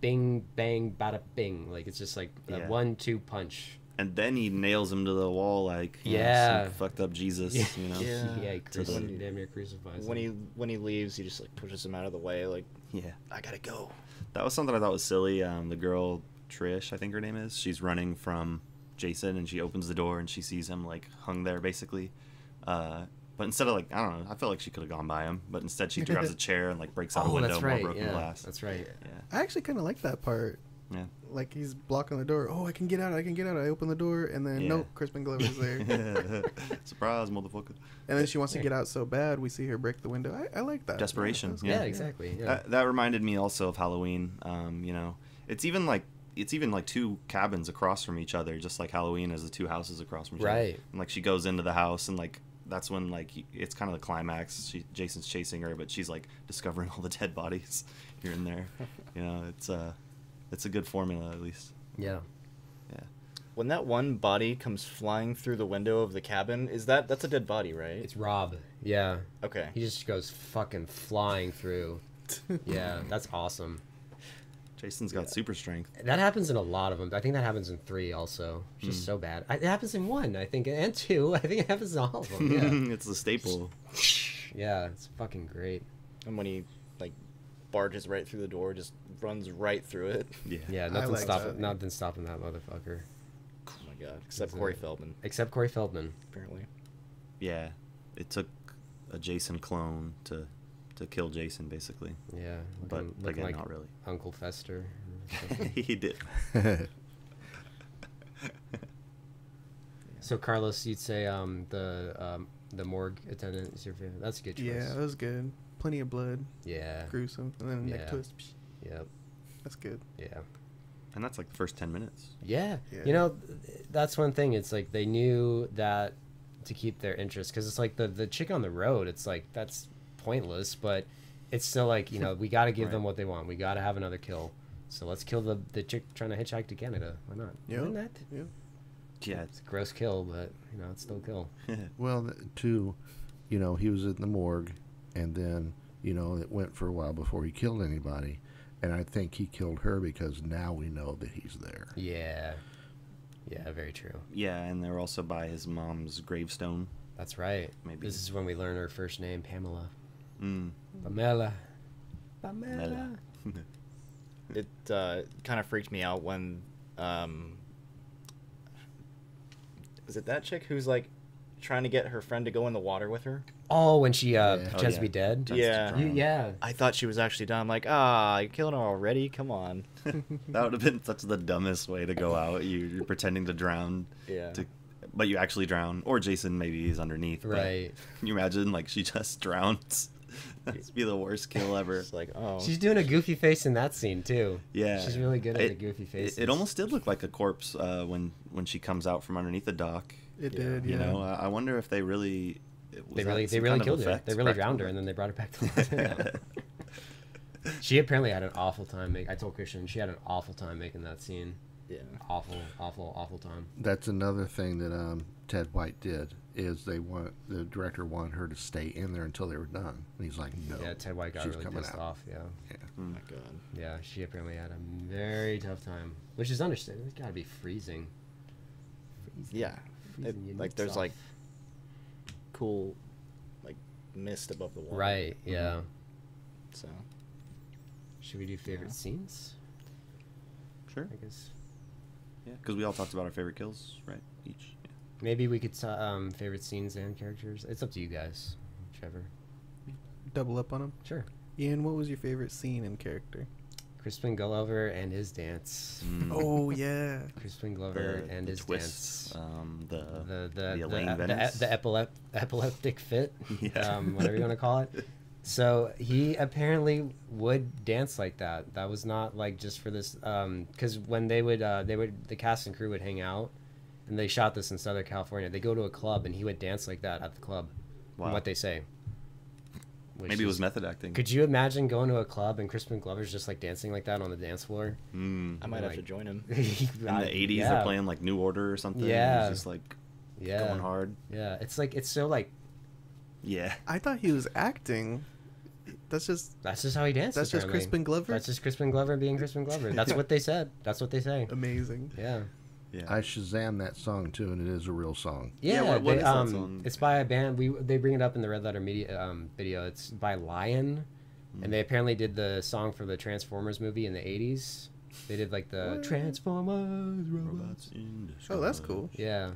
bing bang bada bing. Like it's just like a Yeah. 1-2 punch. And then he nails him to the wall like you know, Yeah. some fucked up Jesus. You know. Yeah. Yeah, he To the- damn near crucifies when him. he leaves, he just like pushes him out of the way, like Yeah. I gotta go. That was something I thought was silly. The girl Trish, I think her name is. She's running from Jason, and she opens the door and she sees him like hung there basically. But instead of like I don't know, I felt like she could have gone by him, but instead she grabs a chair and like breaks out a Oh, window that's more right. broken Yeah, glass. that's right. Yeah. I actually kind of like that part. Yeah. Like he's blocking the door. Oh, I can get out. I can get out. I open the door, and then Yeah. nope, Crispin Glover's there. Surprise, motherfucker. And then she wants to get out so bad. We see her break the window. I like that. Desperation, That's Yeah, good. exactly. Yeah. That reminded me also of Halloween. You know, it's even like two cabins across from each other, just like Halloween is the two houses across from each other. Right. And like she goes into the house, and like that's when like it's kind of the climax. Jason's chasing her, but she's like discovering all the dead bodies here and there. You know, it's a good formula at least. Yeah. Yeah. When that one body comes flying through the window of the cabin, that's a dead body, right? It's Rob. Yeah. Okay. He just goes fucking flying through. Yeah, that's awesome. Jason's got super strength. That happens in a lot of them. I think that happens in 3 also. It's just so bad. It happens in 1, I think, and 2. I think it happens in all of them. Yeah. It's the staple. Yeah, it's fucking great. And when he like barges right through the door, just runs right through it. Yeah. Yeah, like that. nothing stopping that motherfucker. Oh my god! Except Corey Feldman, Except Corey Feldman. apparently. Yeah. It took a Jason clone to kill Jason basically, Yeah, but looking again, like not really. Uncle Fester. He did. So Carlos, you'd say the morgue attendant is your favorite. That's a good choice. Yeah, that was good. Plenty of blood, Yeah. gruesome, and then Yeah. neck twist. Psh, Yep. that's good. Yeah. And that's like the first 10 minutes. Yeah. Yeah. You know, that's one thing. It's like they knew that to keep their interest, because it's like the chick on the road. It's like that's pointless, but it's still like, you know, we got to give them what they want. We got to have another kill. So let's kill the chick trying to hitchhike to Canada. Why not? Yeah. Isn't that? Yeah. Yeah. It's a gross kill, but you know, it's still a kill. Well, too, you know, he was in the morgue, and then, you know, it went for a while before he killed anybody. And I think he killed her because now we know that he's there. Yeah. Yeah, very true. Yeah, and they're also by his mom's gravestone. That's right. Maybe. This is when we learn her first name, Pamela. Mm. Pamela. Mela. It kind of freaked me out when is it that chick who's like trying to get her friend to go in the water with her. Oh, when she pretends Oh, yeah. to be dead. Pretends to Yeah. drown. Yeah. I thought she was actually done. I'm like, you're killing her already? Come on. That would have been such the dumbest way to go out. You're pretending to drown, Yeah. but you actually drown. Or Jason, maybe he's underneath. but Right. Can you imagine, like, she just drowns? That'd be the worst kill ever. It's like, oh. She's doing a goofy face in that scene too. Yeah. She's really good at the goofy faces. It almost did look like a corpse when she comes out from underneath the dock. It Yeah. did, You yeah. know, I wonder if they really... They really killed her. They really drowned her, and then they brought her back to life. She apparently had an awful time. I told Kristian she had an awful time making that scene. Yeah. Awful time. That's another thing that Ted White did is the director wanted her to stay in there until they were done, and he's like, no. Yeah, Ted White got she's really coming pissed out. off. Yeah, Oh my god. yeah. She apparently had a very tough time, which is understandable. It's got to be freezing. Yeah. Freezing your Like nuts there's off. like cool like mist above the water. Right. Yeah. So Should we do favorite scenes? Sure. I guess Yeah, because we all talked about our favorite kills, right? Each. Yeah. maybe we could favorite scenes and characters. It's up to you guys, Trevor. Double up on them. Sure. Ian, what was your favorite scene and character? Crispin Glover and his dance. Oh yeah. Crispin Glover and the his twists, dance. the Elaine Venice. The epileptic fit. Yeah. Whatever you want to call it. So he apparently would dance like that. That was not like just for this, because when the cast and crew would hang out, and they shot this in Southern California. They go to a club and he would dance like that at the club. From Wow. what they say. Which Maybe it was is- method acting. Could you imagine going to a club and Crispin Glover's just like dancing like that on the dance floor? I might have Like- to join him. In the 80s, Yeah. they're playing like New Order or something. Yeah. It's just like Yeah. going hard. Yeah, it's so like Yeah. I thought he was acting. That's just how he dances. That's just apparently. Crispin Glover? That's just Crispin Glover being Crispin Glover. That's what they said. That's what they say. amazing. Yeah. Yeah. I Shazam that song too, and it is a real song. Yeah, what they, is that song? It's by a band. They bring it up in the Red Letter Media video. It's by Lion, and they apparently did the song for the Transformers movie in the '80s. They did like the Transformers robots. in Oh, that's disguise. cool. Yeah.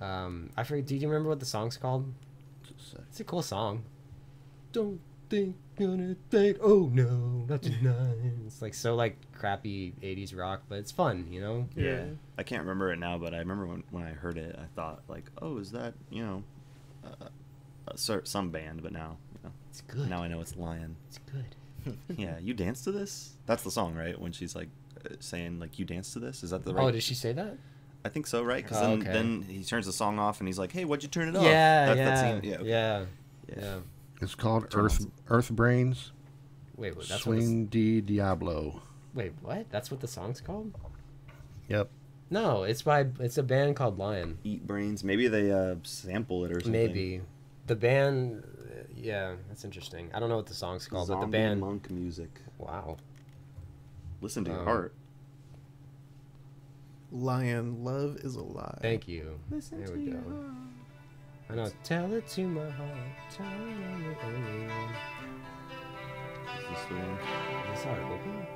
I forget. Do you remember what the song's called? It's a cool song. Don't think gonna think. Oh no, not tonight. It's like so like crappy '80s rock, but it's fun, you know. Yeah. I can't remember it now, but I remember when I heard it, I thought like, oh, is that some band? But now, It's good. now I know it's Lion. It's good. Yeah, you dance to this? That's the song, right? When she's like saying like, you dance to this? Is that the right? Oh, did she say that? I think so, right? Because Oh, then, okay. then he turns the song off and he's like, hey, why'd you turn it off? Yeah, That yeah, scene- okay. yeah, Yeah. yeah. It's called Turn Earth Brains. Wait, what, that's what the, Swing D Diablo. wait, what? That's what the song's called? Yep. No, it's a band called Lion. Eat Brains. Maybe they sample it or something. Maybe the band. Yeah, that's interesting. I don't know what the song's called, but the Zombie band. monk music. Wow. Listen to your Um, heart. Lion, love is a lie. Thank you. Listen There to we your go. heart. I know. Tell it to my heart. Tell it I'm the only one. Is this the one? Is that open?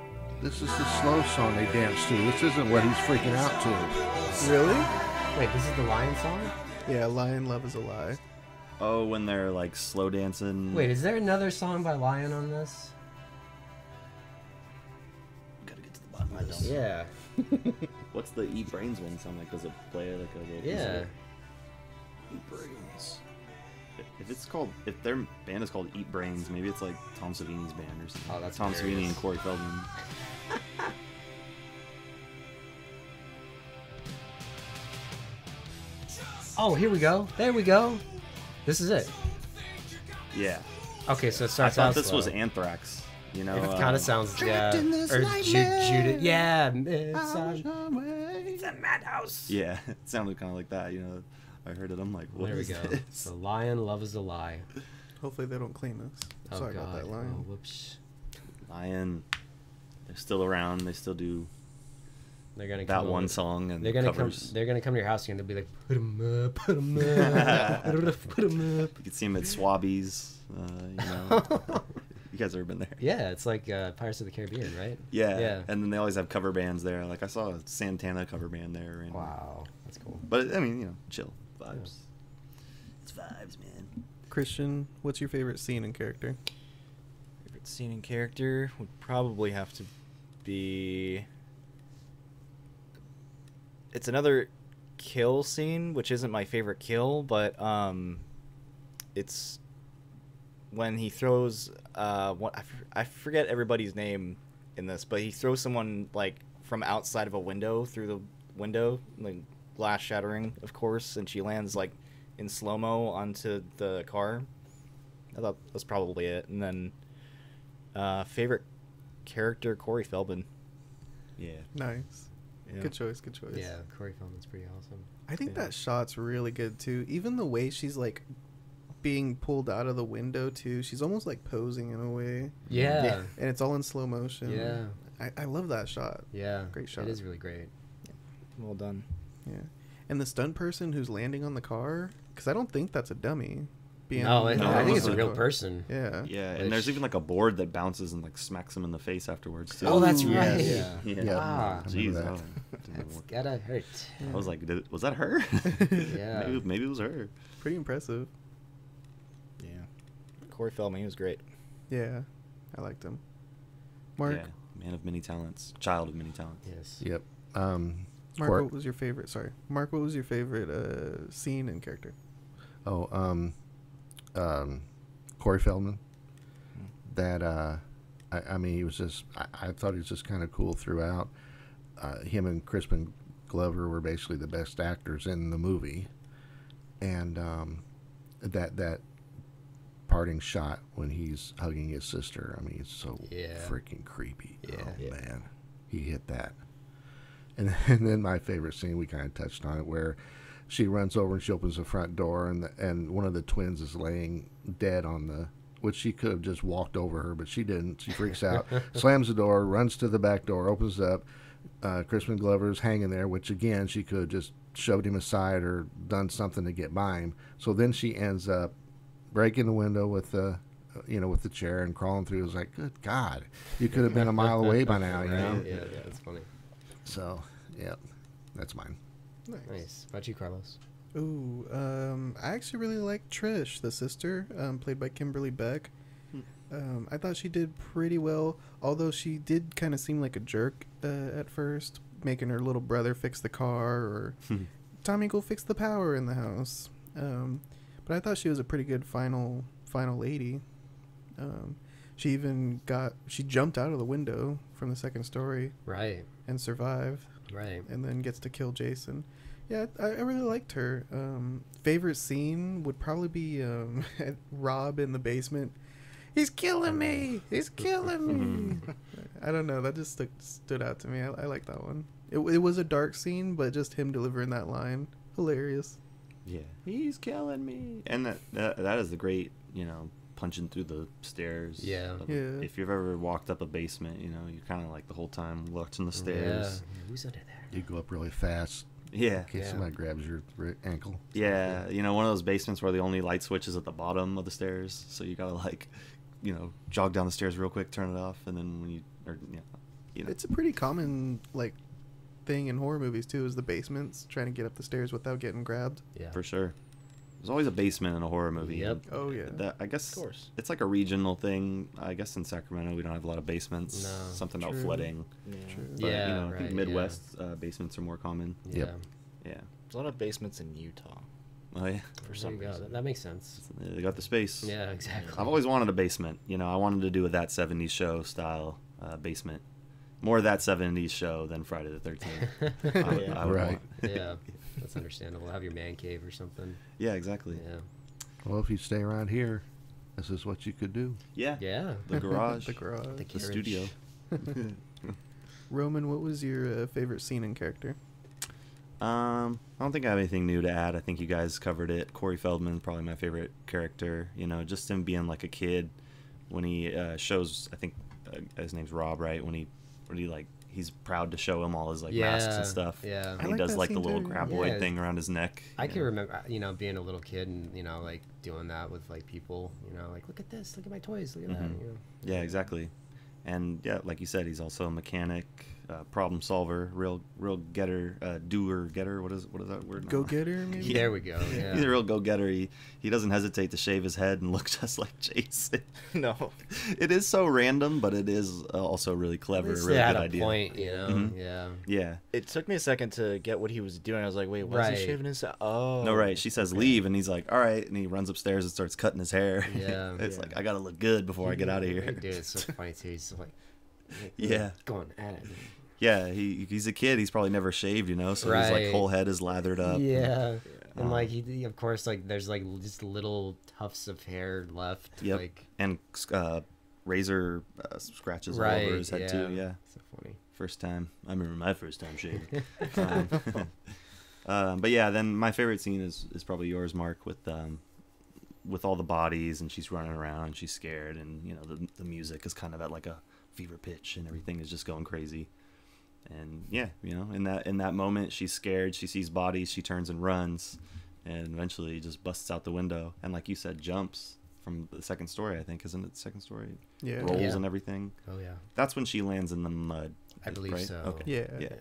This is the slow song they dance to. This isn't what he's freaking out to. Really? Wait, this is the Lion song? Yeah, Lion, love is a lie. Oh, when they're like slow dancing. Wait, is there another song by Lion on this? Gotta get to the bottom of this. Yeah. What's the Eat Brains one sound like? Does it play like a little? Yeah. Eat Brains. If their band is called Eat Brains, maybe it's like Tom Savini's band or something. Oh, that's Tom Savini hilarious. and Corey Feldman. Oh, here we go. There we go. This is it. Yeah. Okay, so it I starts thought out this slow. was Anthrax. You know. It kind of sounds, yeah. Or Judas. Yeah. It's a madhouse. Yeah, it sounded kind of like that. You know, I heard it. I'm like, what There we is go. this? So Lion, love is a lie. Hopefully they don't claim us. Oh, Sorry God. about that, Oh, Lion. whoops. Lion. They're still around. They still do They're gonna that come one over- song and They're gonna covers. come. They're gonna come to your house and they'll be like, put 'em up, put 'em up, put 'em up. You can see them at Swabbies. You know, you guys ever been there? Yeah, it's like Pirates of the Caribbean, right? Yeah. Yeah. And then they always have cover bands there. Like I saw a Santana cover band there. And, Wow, that's cool. But I mean, you know, chill vibes. It's vibes, man. Kristian, what's your favorite scene and character? Favorite scene and character would probably have to be. It's another kill scene, which isn't my favorite kill, but it's when he throws I forget everybody's name in this, but he throws someone like from outside of a window through the window, like glass shattering, of course, and she lands like in slow-mo onto the car. I thought that's probably it. And then favorite character, Corey Feldman. Yeah. Nice. Yeah. Good choice. Good choice. Yeah, Corey Feldman's pretty awesome. I think Yeah. that shot's really good too. Even the way she's like being pulled out of the window too. She's almost like posing in a way, Yeah. and it's all in slow motion. Yeah. I love that shot. Yeah. Great shot. It is really great. Well done. Yeah, and the stunt person who's landing on the car, because I don't think that's a dummy. No, No, I think it it's a wasn't. real person. Yeah. Yeah, Which- and there's even like a board that bounces and like smacks him in the face afterwards too. Oh, that's Ooh, right. yeah. Yeah. Ah. I Jeez. remember that. That's gotta hurt. I was like, was that her? Yeah. maybe it was her. Pretty impressive. Yeah. Corey Feldman, he was great. Yeah, I liked him. Mark, Yeah, man of many talents, child of many talents. Yes. Yep. Mark, Cor- what was your favorite? Sorry, Mark, what was your favorite scene and character? Oh, Corey Feldman. That I mean, he was just. I thought he was just kind of cool throughout. Him and Crispin Glover were basically the best actors in the movie, and that parting shot when he's hugging his sister. I mean, it's so Yeah. freaking creepy. Yeah. Oh Yeah. man, he hit that. And then my favorite scene, we kind of touched on it, where she runs over and she opens the front door, and one of the twins is laying dead on the, which she could have just walked over her, but she didn't. She freaks out, slams the door, runs to the back door, opens it up. Crispin Glover's hanging there, which again, she could have just shoved him aside or done something to get by him. So then she ends up breaking the window with the, with the chair and crawling through. It was like, good God, you could have been a mile away by now, you know? Yeah, that's funny. So, yeah, that's mine. Nice. How about you, Carlos? Ooh, I actually really like Trish, the sister, played by Kimberly Beck. I thought she did pretty well, although she did kind of seem like a jerk at first, making her little brother fix the car, or Tommy, go fix the power in the house. But I thought she was a pretty good final lady. She jumped out of the window from the second story Right. and survived, Right. and then gets to kill Jason. Yeah, I really liked her. Favorite scene would probably be Rob in the basement. He's killing me! He's killing me! I don't know. That just stood out to me. I like that one. It was a dark scene, but just him delivering that line, hilarious. Yeah, he's killing me. And that is the great, punching through the stairs. Yeah. Yeah. If you've ever walked up a basement, you're kind of like the whole time watching the Yeah. stairs. Who's under there? You go up really fast Yeah. in case Yeah. somebody grabs your ankle. Yeah. One of those basements where the only light switch is at the bottom of the stairs. So you gotta jog down the stairs real quick, turn it off, and then when It's a pretty common thing in horror movies too, is the basements trying to get up the stairs without getting grabbed. Yeah. for sure. There's always a basement in a horror movie. Yep. Oh yeah. That, I guess Of course. it's like a regional thing. I guess in Sacramento we don't have a lot of basements. No. Something about True. flooding. Yeah. True. But, Yeah, I right, think yeah. Midwest basements are more common. Yeah. Yep. Yeah. There's a lot of basements in Utah Oh yeah. for There some you go. reason. That makes sense. They got the space. Yeah, exactly. I've always wanted a basement. I wanted to do a That 70s Show style basement. More That 70s Show than Friday the 13th. I would Right. want. Yeah. That's understandable. Have your man cave or something. Yeah, exactly. Yeah. Well, if you stay around here, this is what you could do. Yeah. Yeah. The garage. The garage. The The carriage. studio. Roman, what was your favorite scene and character? I don't think I have anything new to add. I think you guys covered it. Corey Feldman, probably my favorite character. Just him being like a kid when he shows. I think his name's Rob, right? When he he's proud to show him all his masks and stuff. Yeah. And I he like does that like the scene little too. graboid Yeah. thing around his neck. I can remember, being a little kid and, doing that with, people, look at this, look at my toys, look at that, Yeah, exactly. And yeah, like you said, he's also a mechanic. problem solver, real getter, doer getter. What is that word? Go getter, maybe. There we go. Yeah. He's a real go getter. He doesn't hesitate to shave his head and look just like Jason. No. It is so random, but it is also really clever. At least Really they had good a idea. point, you know. Mhm. Yeah. Yeah. It took me a second to get what he was doing. I was like, wait, why is Right. he shaving his head? Oh. No, right. She says leave, and he's like, all right, and he runs upstairs and starts cutting his hair. Yeah. It's Yeah. like, I gotta look good before I get out of here. Dude, it's so funny too. He's like, Yeah. going at it. Yeah, he's a kid. He's probably never shaved, you know, so his like Right. whole head is lathered up. Yeah. And Um, like he of course, like there's like just little tufts of hair left. Yep. Like, And razor scratches all right. over his head too. Yeah. So funny. First time. I remember my first time shaving. But yeah, then my favorite scene is probably yours, Mark, with all the bodies and she's running around and she's scared and you know the music is kind of at like a fever pitch and everything is just going crazy. And yeah, you know, in that moment she's scared, she sees bodies, she turns and runs and eventually just busts out the window and like you said, jumps from the second story, I think, isn't it the second story? Yeah. Rolls Yeah. and everything. Oh yeah. That's when she lands in the mud. I believe right? so. Okay. Yeah. Yeah.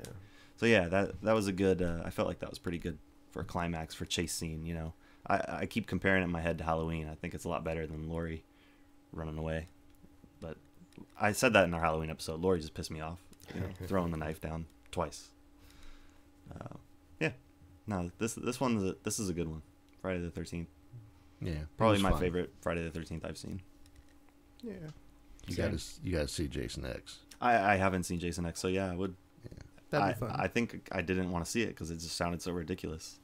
So yeah, that was a good. I felt like that was pretty good for a climax for chase scene. You know, I keep comparing it in my head to Halloween. I think it's a lot better than Laurie running away. But I said that in our Halloween episode. Laurie just pissed me off, you know, throwing the knife down twice. Yeah, no, this is a good one. Friday the 13th, Yeah, it probably was my fun. favorite Friday the 13th I've seen. Yeah. You gotta see Jason X. I haven't seen Jason X, so yeah, I would. That'd be fun. I think I didn't want to see it because it just sounded so ridiculous.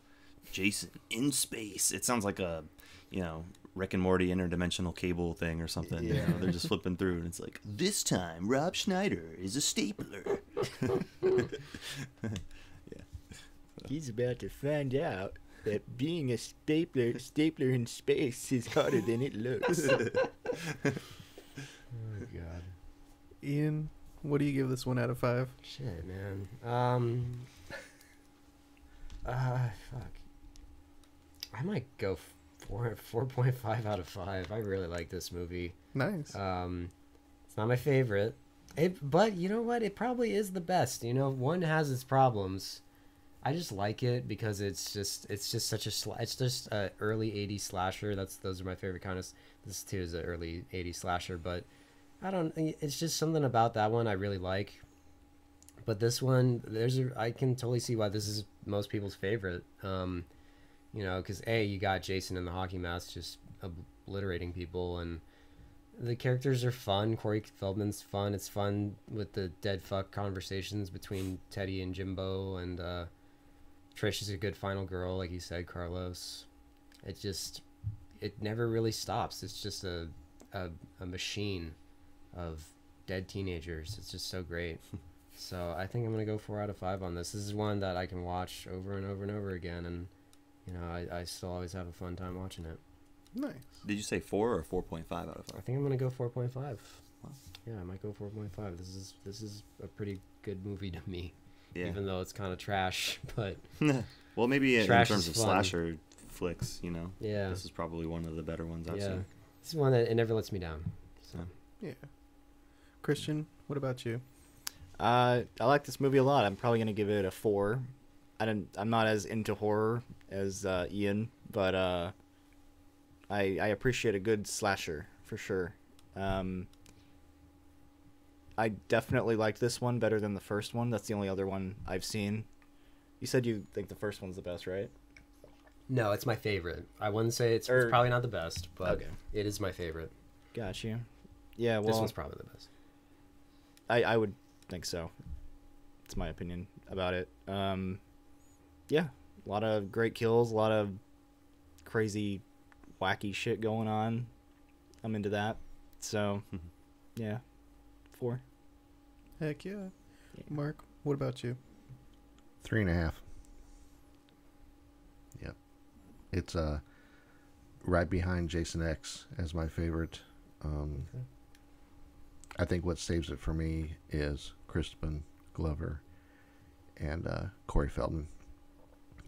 Jason in space. It sounds like a, you know, Rick and Morty interdimensional cable thing or something. You Yeah. know, they're just flipping through and it's like, this time Rob Schneider is a stapler. He's about to find out that being a stapler in space is harder than it looks. Oh god. Ian, what do you give this one out of 5? Shit, man. Fuck. I might go 4.5 out of 5. I really like this movie. Nice. It's not my favorite. But you know what? It probably is the best. You know, one has its problems. I just like it because it's just such a it's just a early 80s slasher. Those are my favorite kind of. This too is an early 80s slasher, but it's just something about that one I really like. But this one, I can totally see why this is most people's favorite. You know, because you got Jason in the hockey mask just obliterating people, and the characters are fun. Corey Feldman's fun. It's fun with the dead fuck conversations between Teddy and Jimbo, and Trish is a good final girl, like you said, Carlos. It never really stops. It's just a machine of dead teenagers. It's just so great. So I think I'm gonna go 4 out of 5 on this. This is one that I can watch over and over and over again, and you know I still always have a fun time watching it. Nice. Did you say 4 or 4.5 out of 5? I think I'm gonna go 4.5. Wow. Yeah, I might go 4.5. This is a pretty good movie to me, Yeah. even though it's kind of trash. But Well, maybe in Trash terms is of fun. slasher flicks, you know, yeah, this is probably one of the better ones I've yeah, seen. this is one that it never lets me down. So Yeah. Kristian, what about you? I like this movie a lot. I'm probably gonna give it a 4. I'm not as into horror as Ian, but I appreciate a good slasher for sure. I definitely liked this one better than the first one. That's the only other one I've seen. You said you think the first one's the best, right? no, it's my favorite. I wouldn't say it's probably not the best, but Okay. it is my favorite. Got you. Yeah, This well, one's probably the best. I would think so. It's my opinion about it. Yeah, a lot of great kills, a lot of crazy, wacky shit going on. I'm into that. So, yeah, 4. Heck yeah. Mark, what about you? 3.5. Yep. It's right behind Jason X as my favorite. I think what saves it for me is Crispin Glover and Corey Feldman.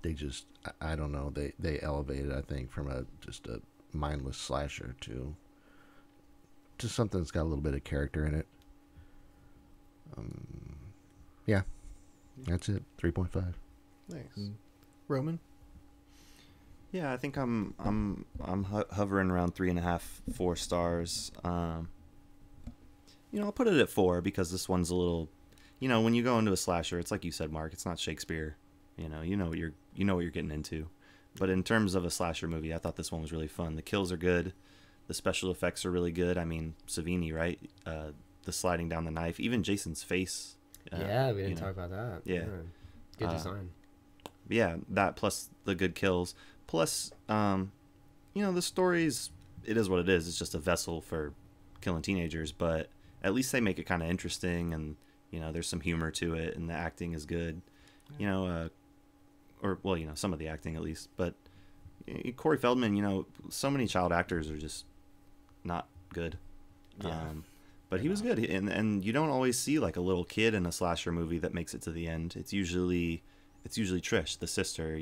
They just, I don't know, they elevated, I think, from just a mindless slasher to something that's got a little bit of character in it. Yeah, that's it. 3.5. Nice. Mm. Roman? Yeah, I think I'm hovering around 3.5, 4 stars. I'll put it at 4 because this one's a little, when you go into a slasher, it's like you said, Mark. It's not Shakespeare. You know what you're getting into. But in terms of a slasher movie, I thought this one was really fun. The kills are good. The special effects are really good. I mean, Savini, right? The sliding down the knife, even Jason's face. Yeah, we didn't talk about that. Yeah. Good design. Yeah, that plus the good kills. Plus, the stories, it is what it is. It's just a vessel for killing teenagers, but at least they make it kind of interesting, and, there's some humor to it, and the acting is good. Some of the acting at least. But Corey Feldman, so many child actors are just not good. Yeah. But he was good, and you don't always see like a little kid in a slasher movie that makes it to the end. It's usually Trish, the sister.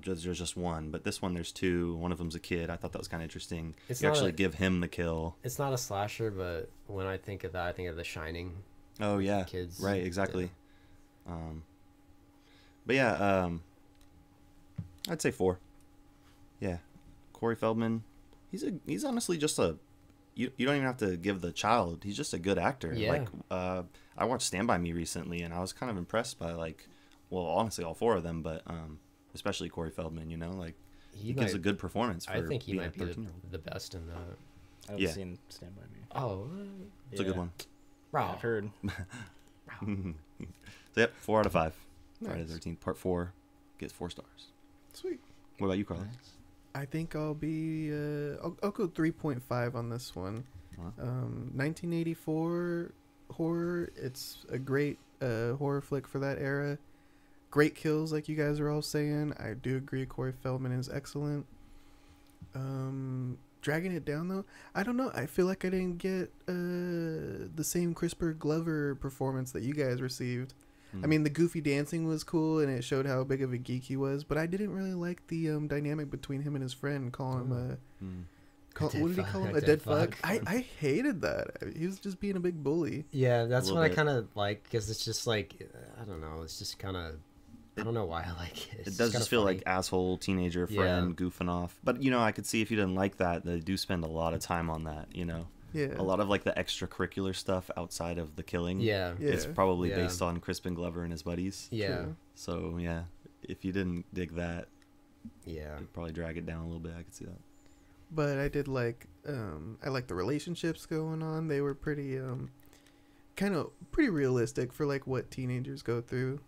There's just one, but this one there's two. One of them's a kid. I thought that was kind of interesting. You actually give him the kill. It's not a slasher, but when I think of that, I think of The Shining. Oh yeah, Kids. right, exactly. Yeah. But yeah, I'd say 4. Yeah, Corey Feldman. He's honestly just you don't even have to give the child. He's just a good actor. Yeah. Like I watched Stand By Me recently, and I was kind of impressed by honestly all 4 of them, but especially Corey Feldman. He gives a good performance. For I think he being might a be 13-year-old. the best in that. I haven't seen Stand By Me. Oh, It's a good one. Raw. I've heard. So yep, 4 out of 5. Nice. Friday the 13th, Part 4 gets 4 stars. Sweet. What about you, Carlos? I think I'll be I'll go 3.5 on this one. Wow. 1984 horror. It's a great horror flick for that era. Great kills, like you guys are all saying. I do agree. Corey Feldman is excellent. Dragging it down though, I don't know. I feel like I didn't get the same Crispin Glover performance that you guys received. I mean, the goofy dancing was cool, and it showed how big of a geek he was. But I didn't really like the dynamic between him and his friend, calling him what did he call him? A dead fuck. I hated that. He was just being a big bully. Yeah, that's what I bit. kind of like, because it's just like, I don't know. It's just kind of, I don't know why I like it. It does just feel like asshole teenager friend goofing off. But, I could see if you didn't like that, they do spend a lot of time on that, Yeah. A lot of the extracurricular stuff outside of the killing. Yeah. It's probably Yeah. based on Crispin Glover and his buddies. Yeah. True. So, yeah, if you didn't dig that, Yeah. you'd probably drag it down a little bit. I could see that. But I did like I like the relationships going on. They were pretty kind of pretty realistic for what teenagers go through.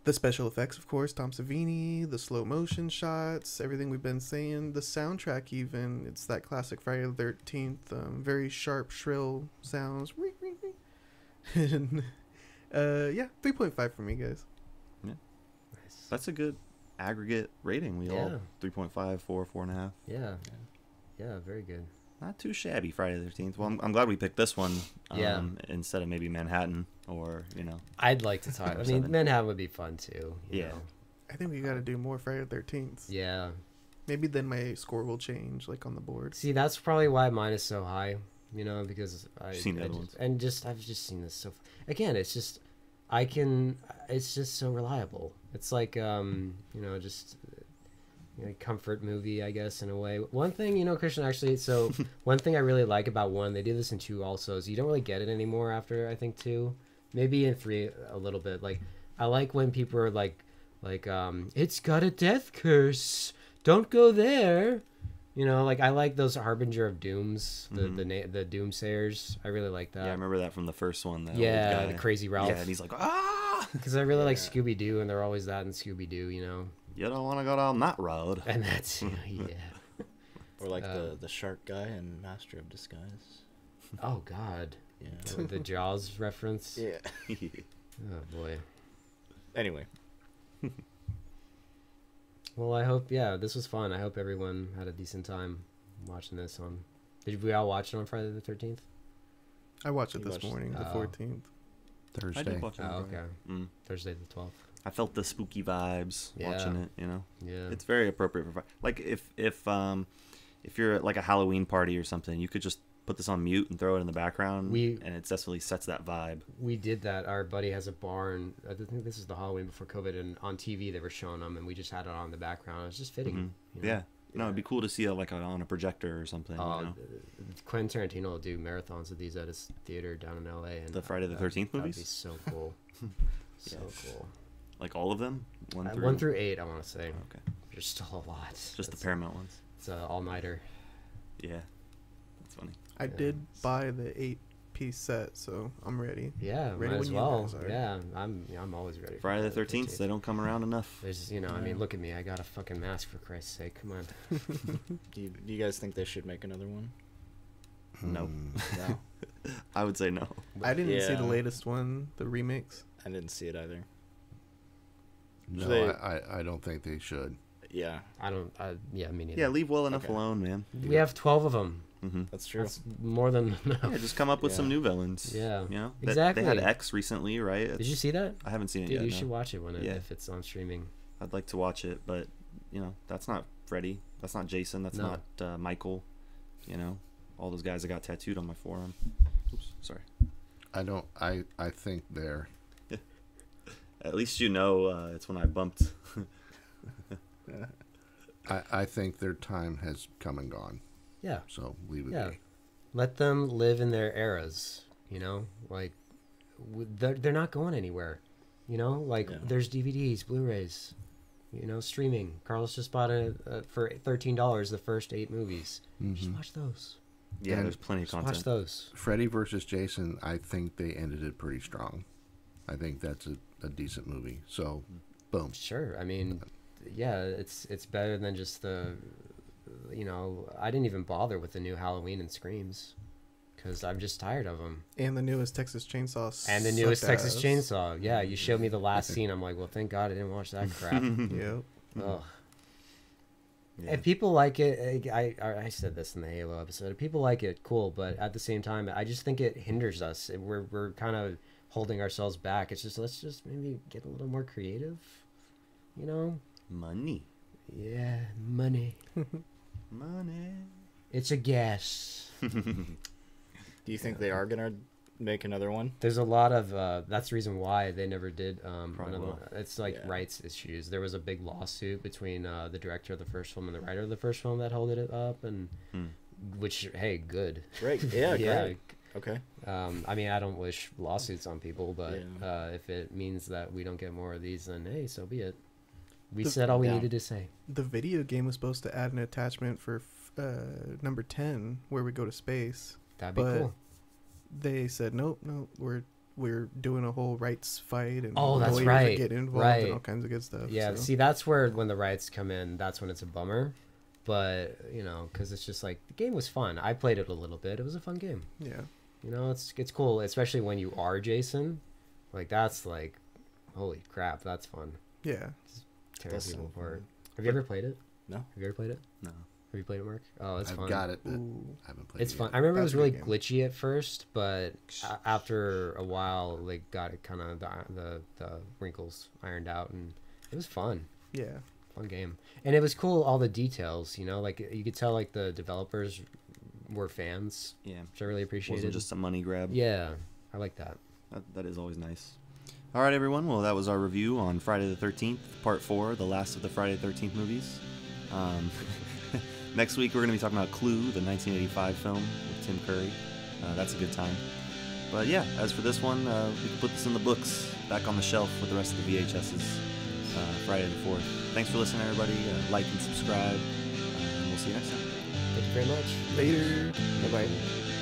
The special effects, of course, Tom Savini, the slow motion shots, everything we've been saying, the soundtrack even, it's that classic Friday the 13th, very sharp, shrill sounds. And, 3.5 for me, guys. Nice. That's a good aggregate rating. We all Yeah. 3.5, 4, 4.5. Yeah. Yeah, very good. Not too shabby, Friday the 13th. Well, I'm glad we picked this one Yeah. instead of maybe Manhattan or, I'd like to talk. I mean, 7. Manhattan would be fun too. You Yeah. know? I think we got to do more Friday the 13th. Yeah. Maybe then my score will change, on the board. See, that's probably why mine is so high. Because I've seen the other ones. and I've just seen this so. Again, it's just It's just so reliable. It's like just. Comfort movie, I guess, in a way. One thing, Kristian, actually, so one thing I really like about 1, they do this in 2 also, is you don't really get it anymore after, I think, 2. Maybe in 3 a little bit. I like when people are like, it's got a death curse. Don't go there. I like those Harbinger of Dooms, the Doomsayers. I really like that. Yeah, I remember that from the first one. That Yeah, old guy. the Crazy Ralph. Yeah, and he's like, ah! Because I really like Scooby-Doo, and they're always that in Scooby-Doo, You don't want to go down that road. And that's, yeah. Or the shark guy in Master of Disguise. Oh, God. Yeah. The Jaws reference. Yeah. Oh, boy. Anyway. Well, I hope, this was fun. I hope everyone had a decent time watching this on... Did we all watch it on Friday the 13th? I watched it You this watched it. morning, the Oh. 14th. I Thursday. did watch it. Oh, on okay. Friday. Thursday the 12th. I felt the spooky vibes watching it. Yeah. It's very appropriate for if you're at a Halloween party or something, you could just put this on mute and throw it in the background, We- and it definitely sets that vibe. We did that. Our buddy has a barn. I think this is the Halloween before COVID, and on TV they were showing them, and we just had it on in the background. It was just fitting. you know? Yeah. No, it'd be cool to see it like on a projector or something. Oh, you know? Quentin Tarantino will do marathons of these at his theater down in LA. And The Friday the 13th That'd be movies? so cool. So cool. Like all of them? 1 through 8, I want to say. Okay. There's still a lot. Just the Paramount ones. It's an all-nighter. Yeah. That's funny. I did buy the 8-piece set, so I'm ready. Yeah, Ready might when as you well. guys are. Yeah, I'm always ready. for Friday the 13th, they don't come around enough. There's, I mean, look at me. I got a fucking mask, for Christ's sake. Come on. Do you guys think they should make another one? No. No, I would say no. I didn't see Yeah. the latest one, the remix. I didn't see it either. No, They- I don't think they should. Yeah, Yeah, me neither. Yeah, leave well enough Okay. alone, man. We have 12 of them. that's true. That's more than enough. Yeah, just come up with some Yeah. new villains. Yeah. You know? Exactly. They had X recently, right? Did you see that? I haven't seen it Dude, yet. you no. should watch it if it's on streaming. I'd like to watch it, but that's not Freddy. That's not Jason. That's No. not Michael. All those guys that got tattooed on my forearm. Oops, sorry. I think they're At least it's when I bumped. I think their time has come and gone. Yeah. So leave it Yeah. be. Let them live in their eras, like they're not going anywhere, like Yeah. there's DVDs, Blu-rays, streaming. Carlos just bought it for $13 the first 8 movies. Just watch those. Yeah, And there's plenty of Just watch content. those. Freddy versus Jason, I think they ended it pretty strong. I think that's a decent movie. So, boom. Sure. I mean, yeah, it's better than just the I didn't even bother with the new Halloween and Screams because I'm just tired of them. And the newest Texas Chainsaw. And the newest sucked Texas ass. Chainsaw. Yeah, you showed me the last scene. I'm like, well, thank God I didn't watch that crap. Yep. Ugh. Yeah. If people like it, I said this in the Halo episode. If people like it, cool. But at the same time, I just think it hinders us. We're kind of holding ourselves back. It's just let's just maybe get a little more creative. Money. Yeah, money. Money. It's a guess. Do you think they are gonna make another one? There's a lot of that's the reason why they never did Probably another will. one. It's like Yeah. rights issues. There was a big lawsuit between the director of the first film and the writer of the first film that held it up, and which hey, good. Great. Yeah. Yeah. Great. Okay. I mean, I don't wish lawsuits on people, but Yeah. if it means that we don't get more of these, then hey, so be it. We said all we Yeah. needed to say. The video game was supposed to add an attachment for number 10, where we go to space. That'd be But cool. They said nope, we're doing a whole rights fight, and Oh, that's lawyers are right, getting involved right. and all kinds of good stuff. Yeah, so. see, that's where when the rights come in, that's when it's a bummer. But because it's just like the game was fun. I played it a little bit. It was a fun game. Yeah. It's cool, especially when you are Jason. Like that's like, holy crap, that's fun. Yeah. Tearing Does people sound apart. fun. Have you ever played it? No. Have you ever played it? No. Have you played it, Mark? Oh, it's I've fun. got it, but Ooh. I haven't played It's it fun. yet. I remember it That's was a really good game. glitchy at first, but after a while, like got it kind of the wrinkles ironed out, and it was fun. Yeah. Fun game, and it was cool. All the details, like you could tell, like the developers were fans, Yeah. which I really appreciated. Wasn't just a money grab. Yeah, I like that. That is always nice. All right, everyone. Well, that was our review on Friday the 13th, Part 4, the last of the Friday the 13th movies. Next week, we're going to be talking about Clue, the 1985 film with Tim Curry. That's a good time. But yeah, as for this one, we can put this in the books, back on the shelf with the rest of the VHSs, Friday the 4th. Thanks for listening, everybody. Like and subscribe, and we'll see you next time. Thank you very much. Later. Bye bye.